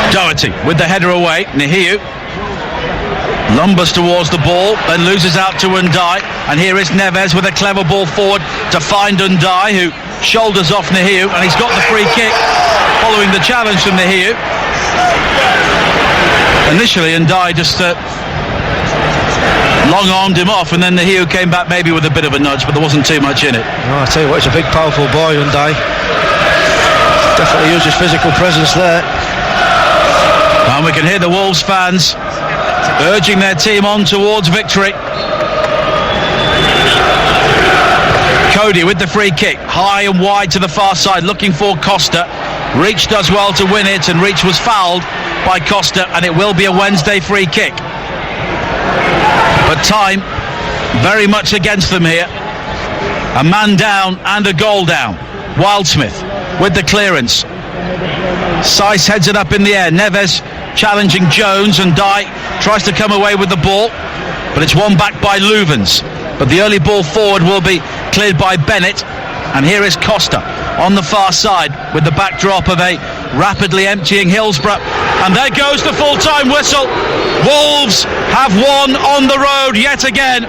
Doherty with the header away. Nahiu lumbers towards the ball, then loses out to Ndai, and here is Neves with a clever ball forward to find Ndai, who shoulders off Nahiu, and he's got the free kick following the challenge from Nahiu. Initially Ndai just long-armed him off, and then Nahiu came back maybe with a bit of a nudge, but there wasn't too much in it. I tell you what, he's a big powerful boy, Ndai. Definitely used his physical presence there. And we can hear the Wolves fans urging their team on towards victory. Cody with the free kick, high and wide to the far side, looking for Costa. Reach does well to win it, and Reach was fouled by Costa, and it will be a Wednesday free kick. But time very much against them here. A man down and a goal down. Wildsmith with the clearance. Saiss heads it up in the air. Neves challenging Jones, and Ndai tries to come away with the ball, but it's won back by Louvens. But the early ball forward will be cleared by Bennett, and here is Costa on the far side with the backdrop of a rapidly emptying Hillsborough, and there goes the full-time whistle. Wolves have won on the road yet again.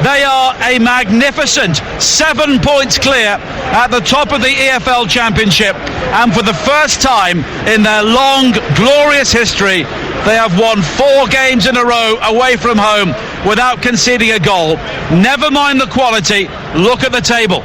They are a magnificent 7 points clear at the top of the EFL Championship, and for the first time in their long, glorious history, they have won 4 games in a row away from home without conceding a goal. Never mind the quality, look at the table.